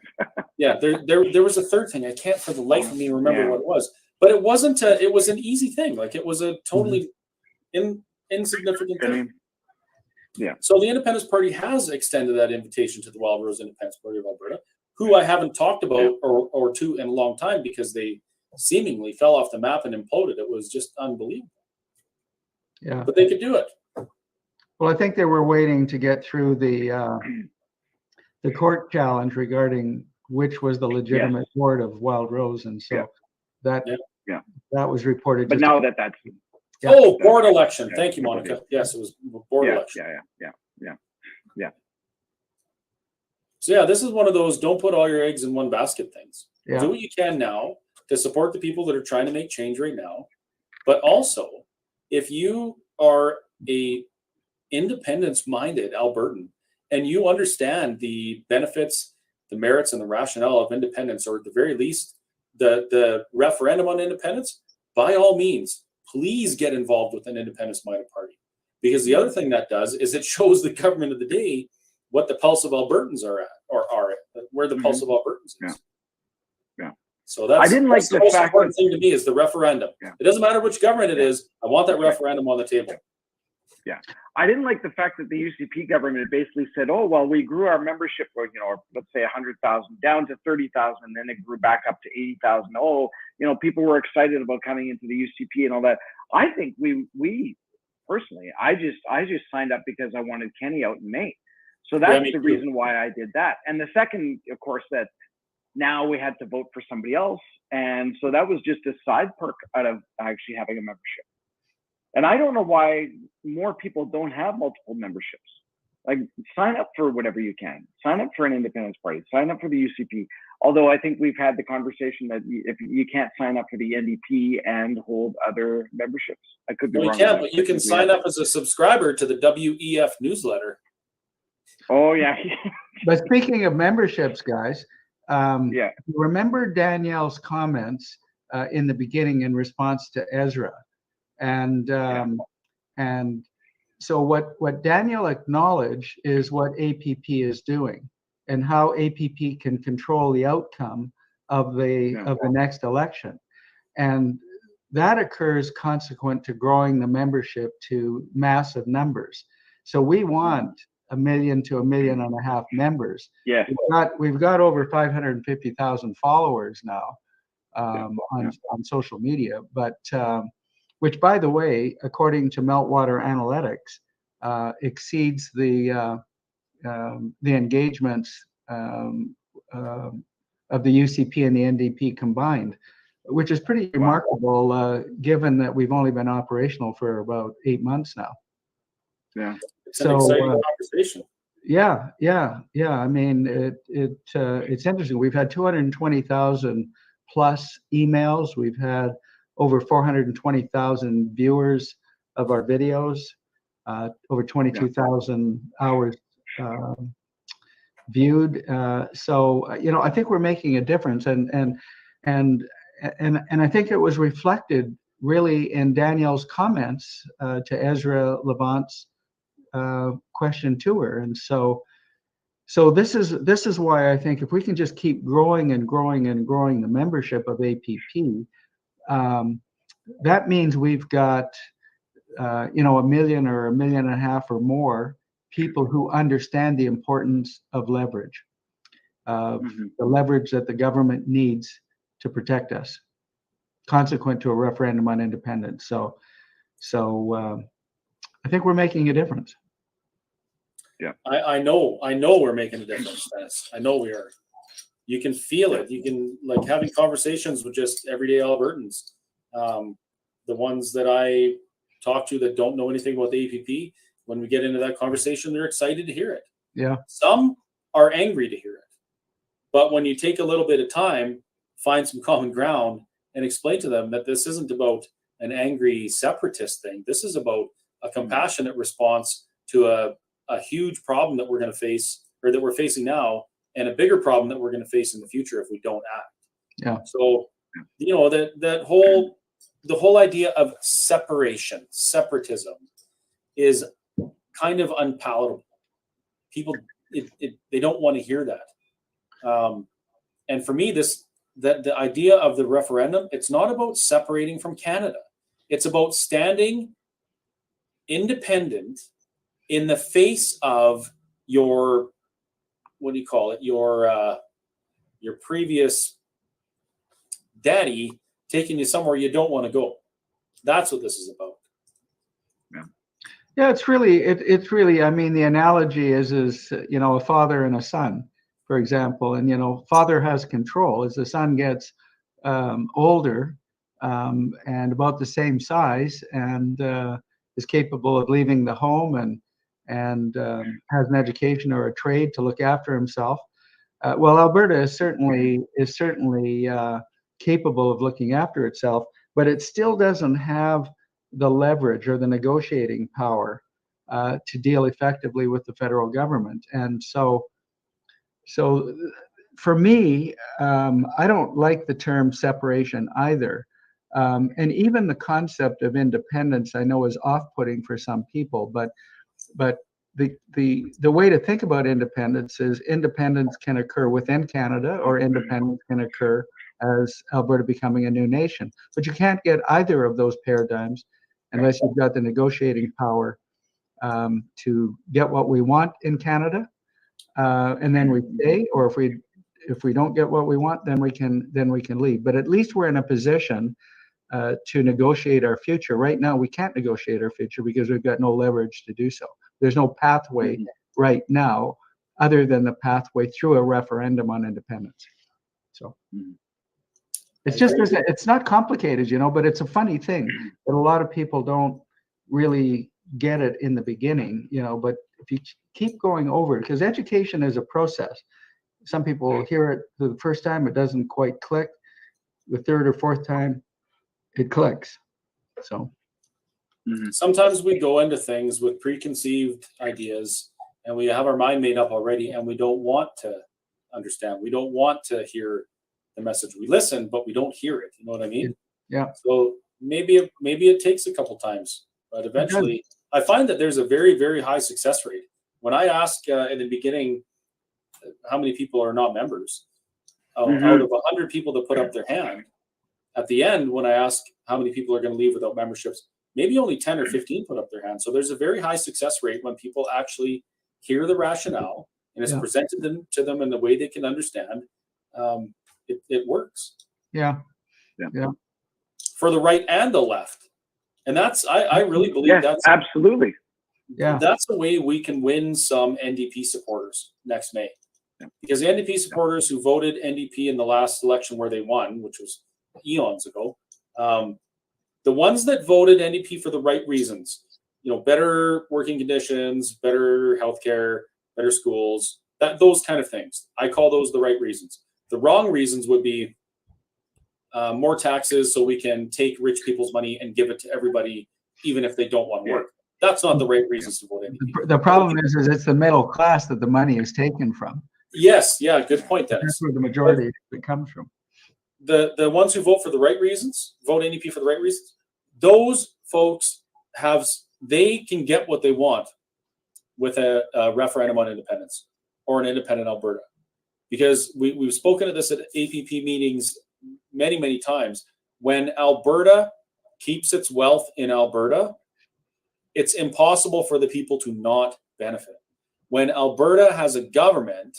Yeah, there was a third thing. I can't for the life of me remember what it was. But it wasn't it was an easy thing. Like it was a totally insignificant thing. Yeah. So the Independence Party has extended that invitation to the Wild Rose Independence Party of Alberta, who I haven't talked about or to in a long time because they seemingly fell off the map and imploded. It was just unbelievable. Yeah. But they could do it. Well, I think they were waiting to get through the court challenge regarding which was the legitimate board of Wild Rose, and so that was reported. But now that's board election. Thank you, Monica. Yes, it was board election. Yeah. So yeah, this is one of those don't put all your eggs in one basket things. Yeah. Do what you can now to support the people that are trying to make change right now. But also, if you are a independence-minded Albertan and you understand the benefits, the merits, and the rationale of independence, or at the very least, the referendum on independence, by all means, please get involved with an independence-minded party. Because the other thing that does is it shows the government of the day what the pulse of Albertans are at, or where the pulse of Albertans is. Yeah. So that's, I didn't like the the most fact important thing to me is the referendum. Yeah. It doesn't matter which government it is. I want that referendum on the table. Yeah. I didn't like the fact that the UCP government basically said, oh, well, we grew our membership, or, let's say 100,000 down to 30,000, and then it grew back up to 80,000. Oh, people were excited about coming into the UCP and all that. I think we personally, I just signed up because I wanted Kenny out in May. So that's the reason why I did that. And the second, of course, that now we had to vote for somebody else. And so that was just a side perk out of actually having a membership. And I don't know why more people don't have multiple memberships. Like, sign up for whatever you can. Sign up for an independence party. Sign up for the UCP. Although I think we've had the conversation that if you can't sign up for the NDP and hold other memberships. I could be wrong. You can, but you can sign up as a subscriber to the WEF newsletter. Oh, yeah. But speaking of memberships, guys, remember Danielle's comments in the beginning in response to Ezra. And so what Danielle acknowledged is what APP is doing and how APP can control the outcome of the next election. And that occurs consequent to growing the membership to massive numbers. So we want 1 million to 1.5 million members. Yeah. We've got over 550,000 followers now on social media, but which, by the way, according to Meltwater Analytics, exceeds the engagements of the UCP and the NDP combined, which is pretty remarkable given that we've only been operational for about 8 months now. Yeah. It's an exciting conversation. Yeah. I mean, it's interesting. We've had 220,000 plus emails. We've had over 420,000 viewers of our videos, over 22,000 hours viewed. So I think we're making a difference, and I think it was reflected really in Danielle's comments to Ezra Levant's question to her. And so this is why I think if we can just keep growing and growing and growing the membership of APP, that means we've got 1 million or 1.5 million or more people who understand the importance of leverage, the leverage that the government needs to protect us, consequent to a referendum on independence. So I think we're making a difference. Yeah, I know we're making a difference, Dennis. I know we are. You can feel it. You can, like, having conversations with just everyday Albertans, the ones that I talk to that don't know anything about the APP. When we get into that conversation, they're excited to hear it. Yeah. Some are angry to hear it. But when you take a little bit of time, find some common ground, and explain to them that this isn't about an angry separatist thing. This is about a compassionate response to a huge problem that we're going to face, or that we're facing now, and a bigger problem that we're going to face in the future if we don't act. Yeah. So, the whole idea of separatism is kind of unpalatable. People, they don't want to hear that. And for me, the idea of the referendum, it's not about separating from Canada. It's about standing independent in the face of your, what do you call it? Your previous daddy taking you somewhere you don't want to go. That's what this is about. Yeah, it's really, I mean, the analogy is a father and a son, for example, and father has control as the son gets older and about the same size, and is capable of leaving the home and has an education or a trade to look after himself. Well, Alberta is certainly capable of looking after itself, but it still doesn't have the leverage or the negotiating power to deal effectively with the federal government. And so for me, I don't like the term separation either. And even the concept of independence, I know, is off-putting for some people, but the way to think about independence is independence can occur within Canada, or independence can occur as Alberta becoming a new nation. But you can't get either of those paradigms unless you've got the negotiating power to get what we want in Canada, and then we stay. Or if we don't get what we want, then we can leave. But at least we're in a position to negotiate our future. Right now, we can't negotiate our future because we've got no leverage to do so. There's no pathway right now other than the pathway through a referendum on independence. So it's not complicated, but it's a funny thing that a lot of people don't really get it in the beginning, but if you keep going over it, because education is a process. Some people hear it for the first time, it doesn't quite click. The third or fourth time, it clicks. So sometimes we go into things with preconceived ideas and we have our mind made up already, and we don't want to understand. We don't want to hear the message. We listen, but we don't hear it. You know what I mean? Yeah. So maybe it takes a couple times, but eventually I find that there's a very, very high success rate. When I ask in the beginning how many people are not members, out of 100 people that put up their hand, at the end, when I ask how many people are going to leave without memberships, maybe only 10 or 15 put up their hand. So there's a very high success rate when people actually hear the rationale and it's presented to them in the way they can understand. It works. Yeah. For the right and the left. And that's, I really believe that's absolutely. Yeah. That's the way we can win some NDP supporters next May. Because the NDP supporters who voted NDP in the last election where they won, which was eons ago, the ones that voted NDP for the right reasons, better working conditions, better healthcare, better schools, those kind of things. I call those the right reasons. The wrong reasons would be more taxes so we can take rich people's money and give it to everybody, even if they don't want to work. That's not the right reasons to vote NDP. The problem is it's the middle class that the money is taken from. Yes, yeah, good point, Dennis. That's where the majority comes from. The ones who vote for the right reasons, vote NDP for the right reasons, those folks they can get what they want with a referendum on independence or an independent Alberta. Because we've spoken at this at APP meetings many, many times. When Alberta keeps its wealth in Alberta, it's impossible for the people to not benefit. When Alberta has a government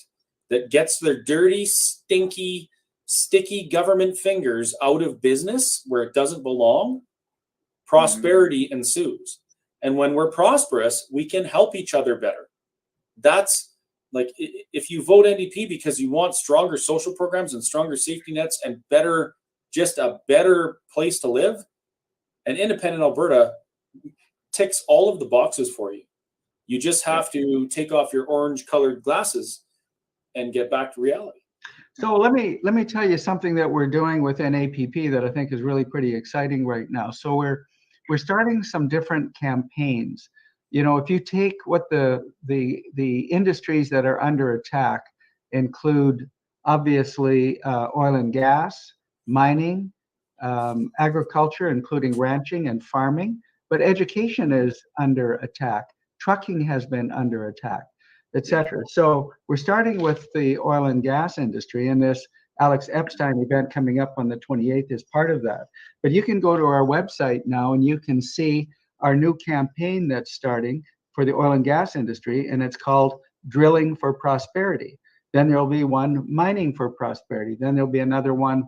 that gets their dirty, stinky, sticky government fingers out of business where it doesn't belong, prosperity ensues. And when we're prosperous, we can help each other better. That's like, if you vote NDP because you want stronger social programs and stronger safety nets and just a better place to live, an independent Alberta ticks all of the boxes for you. You just have to take off your orange colored glasses and get back to reality. So let me tell you something that we're doing within APP that I think is really pretty exciting right now. So we're starting some different campaigns. You know, if you take what the industries that are under attack include, obviously, oil and gas, mining, agriculture, including ranching and farming, but education is under attack. Trucking has been under attack, etc. So we're starting with the oil and gas industry, and this Alex Epstein event coming up on the 28th is part of that. But you can go to our website now and you can see our new campaign that's starting for the oil and gas industry, and it's called Drilling for Prosperity. Then there'll be one, Mining for Prosperity. Then there'll be another one,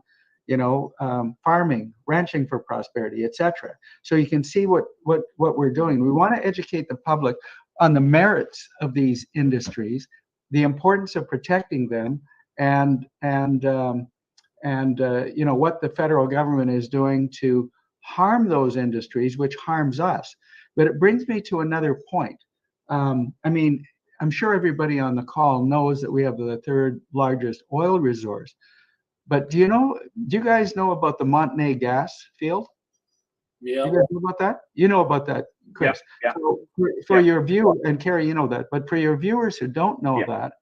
farming, ranching for prosperity, etc. So you can see what we're doing. We want to educate the public on the merits of these industries, the importance of protecting them, and what the federal government is doing to harm those industries, which harms us. But it brings me to another point. I'm sure everybody on the call knows that we have the third largest oil resource. But do you guys know about the Montney gas field? Yeah. You guys know about that? You know about that, Chris. Yeah. So for your viewer, and Kerry, you know that, but for your viewers who don't know that,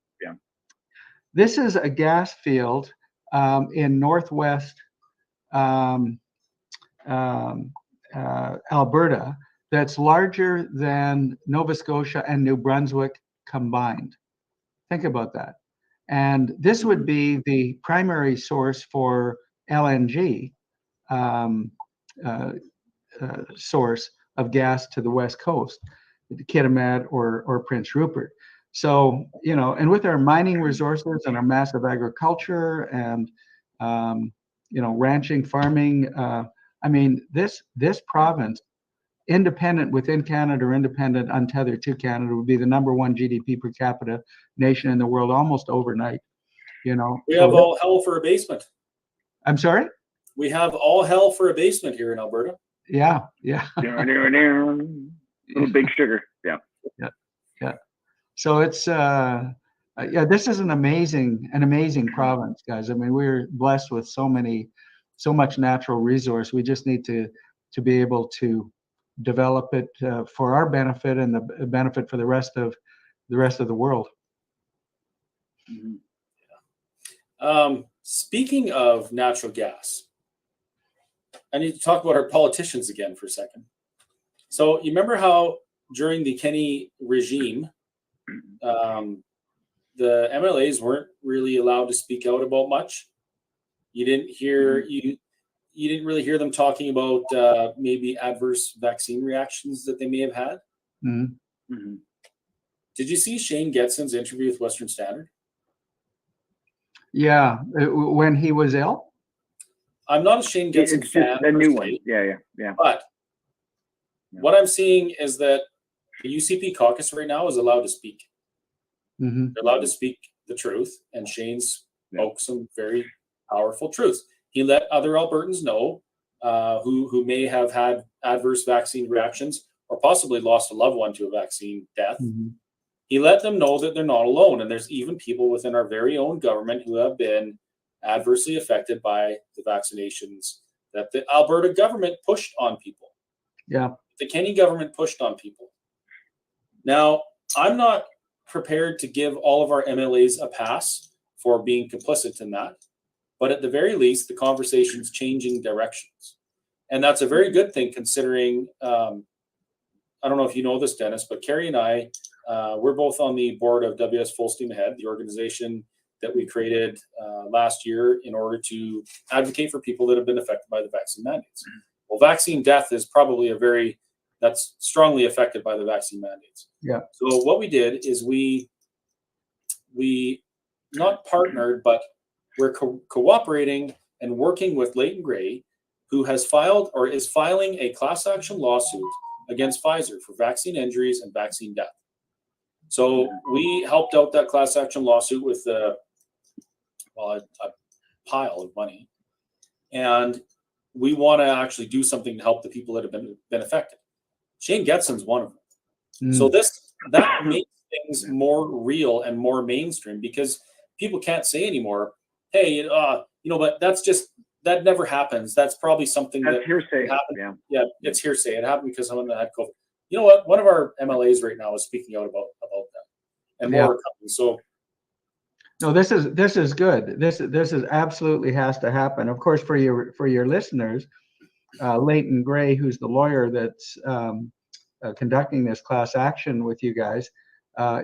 this is a gas field in northwest Alberta that's larger than Nova Scotia and New Brunswick combined. Think about that. And this would be the primary source for LNG source of gas to the West Coast, the Kitimat or Prince Rupert. So, and with our mining resources and our massive agriculture and, ranching, farming, this province, independent within Canada or independent untethered to Canada, would be the #1 GDP per capita nation in the world almost overnight. We have all hell for a basement. I'm sorry? We have all hell for a basement here in Alberta. Yeah. Little big sugar. Yeah. So it's this is an amazing province, guys. We're blessed with so much natural resource. We just need to be able to develop it for our benefit and the benefit for the rest of the world. Speaking of natural gas, I need to talk about our politicians again for a second. So you remember how during the Kenny regime, the MLAs weren't really allowed to speak out about much. You didn't really hear them talking about maybe adverse vaccine reactions that they may have had. Mm-hmm. Did you see Shane Getson's interview with Western Standard? Yeah, when he was ill. I'm not a Shane Getson fan. The new one. Yeah. But what I'm seeing is that the UCP caucus right now is allowed to speak. Mm-hmm. They're allowed to speak the truth, and Shane spoke some very powerful truths. He let other Albertans know who may have had adverse vaccine reactions or possibly lost a loved one to a vaccine death. Mm-hmm. He let them know that they're not alone, and there's even people within our very own government who have been adversely affected by the vaccinations that the Alberta government pushed on people. Yeah. The Kenny government pushed on people. Now, I'm not prepared to give all of our MLAs a pass for being complicit in that, but at the very least, the conversation's changing directions. And that's a very good thing considering, I don't know if you know this, Dennis, but Kerry and I, we're both on the board of WS Full Steam Ahead, the organization that we created last year in order to advocate for people that have been affected by the vaccine mandates. Well, vaccine death is probably that's strongly affected by the vaccine mandates. Yeah. So what we did is we not partnered, but we're cooperating and working with Leighton Gray, who has filed or is filing a class action lawsuit against Pfizer for vaccine injuries and vaccine death. So we helped out that class action lawsuit with a pile of money, and we want to actually do something to help the people that have been affected. Shane Getson's one of them. So that makes things more real and more mainstream, because people can't say anymore, hey, but that never happens. That's probably something that's that hearsay. Yeah, it's hearsay. It happened because someone that had COVID. You know what? One of our MLAs right now is speaking out about that, and more are coming. So, no, this is good. This is absolutely has to happen. Of course, for your listeners, Leighton Gray, who's the lawyer that's conducting this class action with you guys,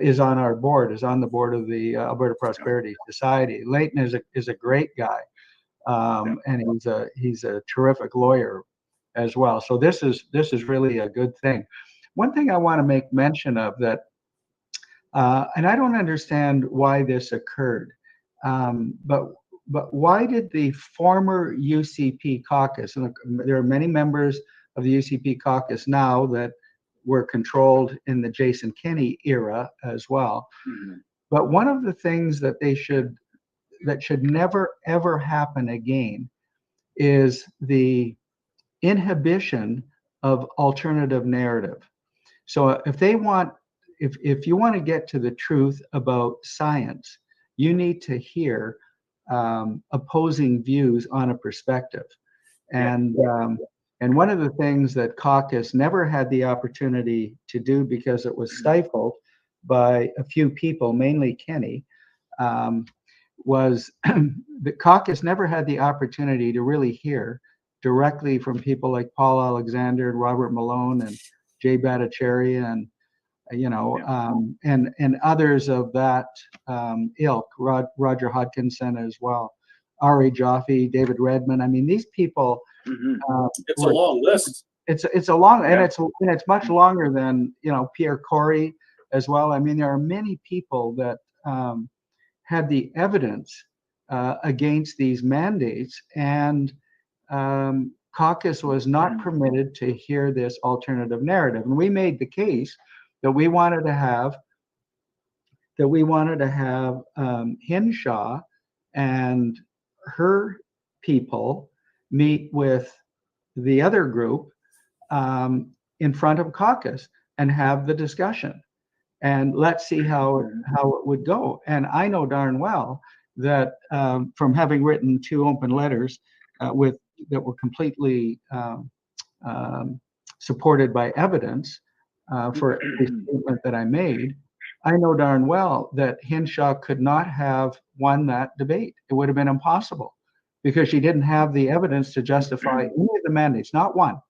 is on our board. Is on the board of the Alberta Prosperity Society. Leighton is a great guy. And he's a terrific lawyer as well. So this is really a good thing. One thing I want to make mention of that, and I don't understand why this occurred, but why did the former UCP caucus, and there are many members of the UCP caucus now that were controlled in the Jason Kenney era as well, but one of the things that should never ever happen again is the inhibition of alternative narrative. So if you want to get to the truth about science, you need to hear opposing views on a perspective. And one of the things that caucus never had the opportunity to do because it was stifled by a few people, mainly Kenney, was the caucus never had the opportunity to really hear directly from people like Paul Alexander and Robert Malone and Jay Bhattacharya and and others of that ilk, Roger Hodkinson as well, Ari Jaffe, David Redmond. I mean, these people. It's a long list. It's a long, and it's much longer than Pierre Corey as well. I mean, there are many people that had the evidence against these mandates, and caucus was not permitted to hear this alternative narrative. And we made the case that we wanted to have Hinshaw and her people meet with the other group in front of caucus and have the discussion. And let's see how it would go. And I know darn well that from having written 2 open letters that were completely supported by evidence for every statement that I made, I know darn well that Hinshaw could not have won that debate. It would have been impossible because she didn't have the evidence to justify any of the mandates, not one.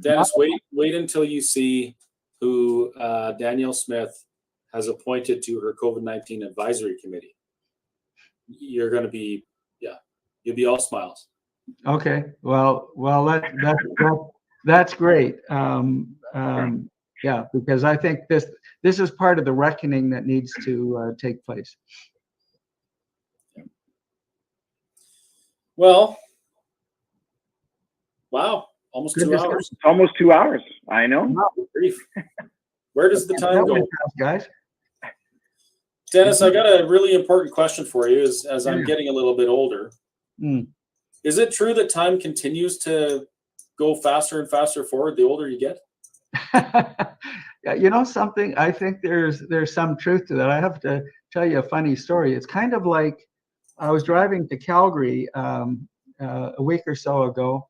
Dennis, wait until you see who Danielle Smith has appointed to her COVID-19 advisory committee. You're going to be, you'll be all smiles. Okay, well, that's great. Because I think this is part of the reckoning that needs to take place. Well, wow, almost 2 hours. Almost 2 hours. I know. Brief. Where does the time go, guys? Dennis, I got a really important question for you as I'm getting a little bit older. Is it true that time continues to go faster and faster forward the older you get? You know something? I think there's some truth to that. I have to tell you a funny story. It's kind of like I was driving to Calgary a week or so ago,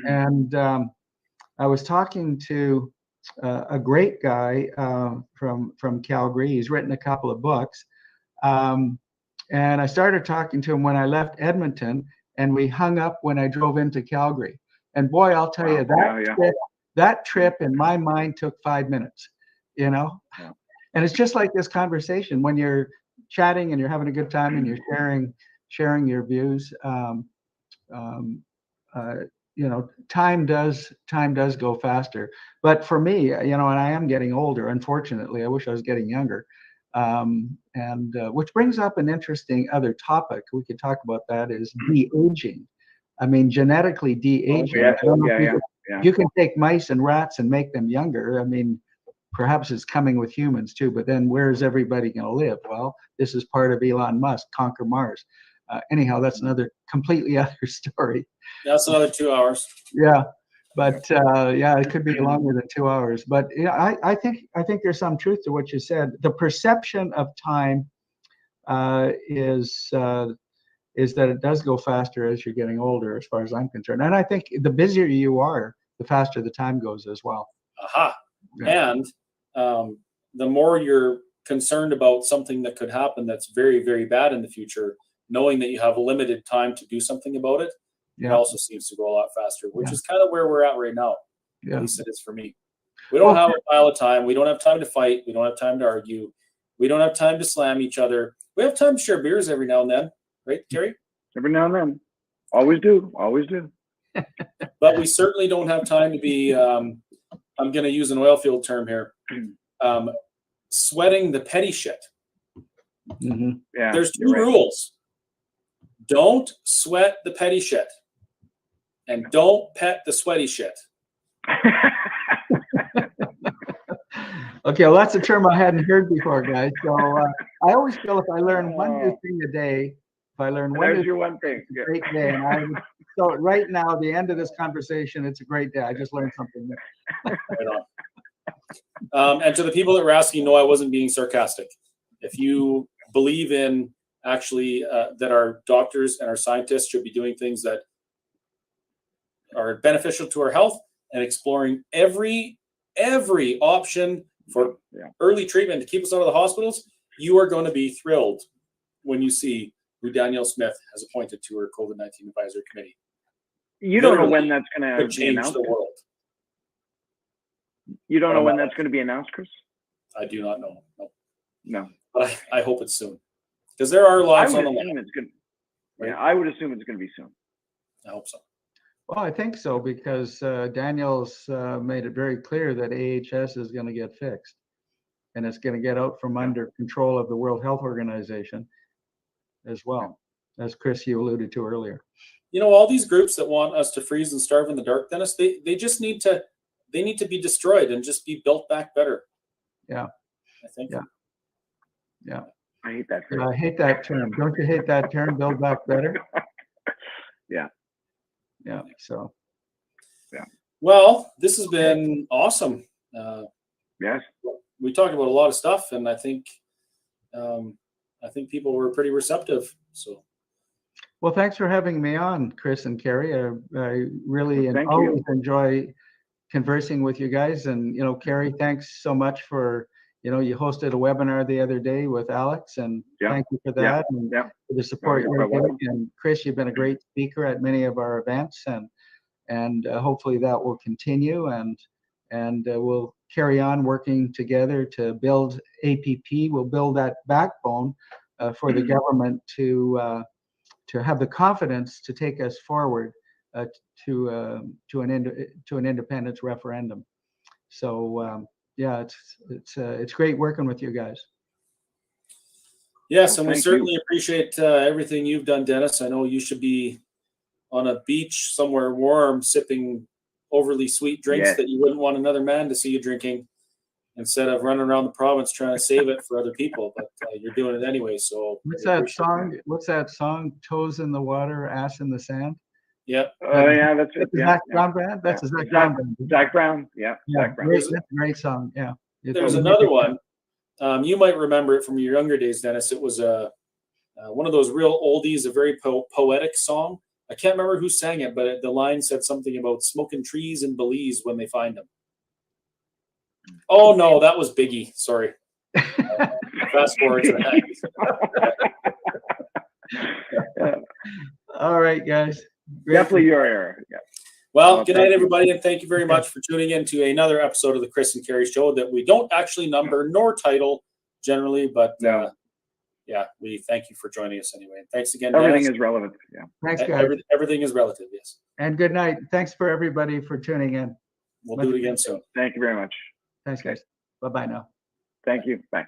and I was talking to a great guy from Calgary. He's written a couple of books. And I started talking to him when I left Edmonton, and we hung up when I drove into Calgary. And boy, I'll tell you, that trip in my mind took 5 minutes, you know? Yeah. And it's just like this conversation when you're chatting and you're having a good time and you're sharing your views. You know, time does go faster. But for me, you know, and I am getting older, unfortunately. I wish I was getting younger. Which brings up an interesting other topic. We could talk about that, is de-aging. I mean, genetically de-aging. I don't know if you can take mice and rats and make them younger. I mean, perhaps it's coming with humans too, but then where's everybody going to live? Well, this is part of Elon Musk, conquer Mars. Anyhow, that's another completely other story. That's another 2 hours. Yeah. But yeah, it could be longer than 2 hours. But yeah, I think there's some truth to what you said. The perception of time is that it does go faster as you're getting older, as far as I'm concerned. And I think the busier you are, the faster the time goes as well. Aha. Yeah. And the more you're concerned about something that could happen that's very, very bad in the future, knowing that you have limited time to do something about it, it also seems to go a lot faster, which is kind of where we're at right now. Yeah. At least it is for me. We don't have a pile of time. We don't have time to fight. We don't have time to argue. We don't have time to slam each other. We have time to share beers every now and then, right, Kerry? Every now and then. Always do. Always do. But we certainly don't have time to be, I'm going to use an oil field term here, sweating the petty shit. Mm-hmm. Yeah, there's two rules. Don't sweat the petty shit. And don't pet the sweaty shit. Okay, well, that's a term I hadn't heard before, guys. So I always feel if I learn one new thing a day, if I learn one new thing, it's a great day. And so right now, the end of this conversation, it's a great day. I just learned something new. Right on. And to the people that were asking, no, I wasn't being sarcastic. If you believe in actually that our doctors and our scientists should be doing things that are beneficial to our health and exploring every option for early treatment to keep us out of the hospitals, you are going to be thrilled when you see who Danielle Smith has appointed to her COVID-19 advisory committee. You don't know when that's going to be change announced. the world. You don't know when that's going to be announced, Chris? I do not know. No. But I hope it's soon. Because there are lives on the line. Yeah, I would assume it's going to be soon. I hope so. Well, I think so, because Danielle's made it very clear that AHS is going to get fixed, and it's going to get out from under control of the World Health Organization as well, as Chris, you alluded to earlier. You know, all these groups that want us to freeze and starve in the dark, Dennis, they just need to be destroyed and just be built back better. Yeah. I think. Yeah. I hate that term. I hate that term. Don't you hate that term, build back better? Yeah. So. Yeah. Well, this has been awesome. Yes. We talked about a lot of stuff, and I think people were pretty receptive. So. Well, thanks for having me on, Chris and Kerry. I really always enjoy conversing with you guys. And, you know, Kerry, thanks so much for, you know, you hosted a webinar the other day with Alex, and thank you for that and for the support you're giving. And Chris, you've been a great speaker at many of our events, and hopefully that will continue, and we'll carry on working together to build APP. We'll build that backbone for the government to have the confidence to take us forward to an independence referendum. So yeah, it's great working with you guys. Yes, and we certainly appreciate everything you've done, Dennis. I know you should be on a beach somewhere warm, sipping overly sweet drinks that you wouldn't want another man to see you drinking, instead of running around the province trying to save it for other people. But you're doing it anyway. So what's that song? What's that song? Toes in the water, ass in the sand. Yeah. Oh yeah, that's it. Zach Brown band. That's Zach Brown band. Zach Brown. Yeah. Zach Brown. That's a great song. Yeah. There's another one. You might remember it from your younger days, Dennis. It was one of those real oldies, a very poetic song. I can't remember who sang it, but the line said something about smoking trees in Belize when they find them. Oh no, that was Biggie. Sorry. Fast forward to that. All right, guys. Great. Definitely your era. Yeah. Well, good night, thank you. everybody, and thank you very much for tuning in to another episode of the Chris and Kerry Show that we don't actually number nor title generally, but No. yeah, we thank you for joining us anyway. Thanks again, Everything Dennis. is relevant. Yeah. Thanks, guys. Everything is relative, yes. And good night. Thanks for everybody for tuning in. We'll do it again soon. Thank you very much. Thanks, guys. Bye-bye now. Thank you. Bye.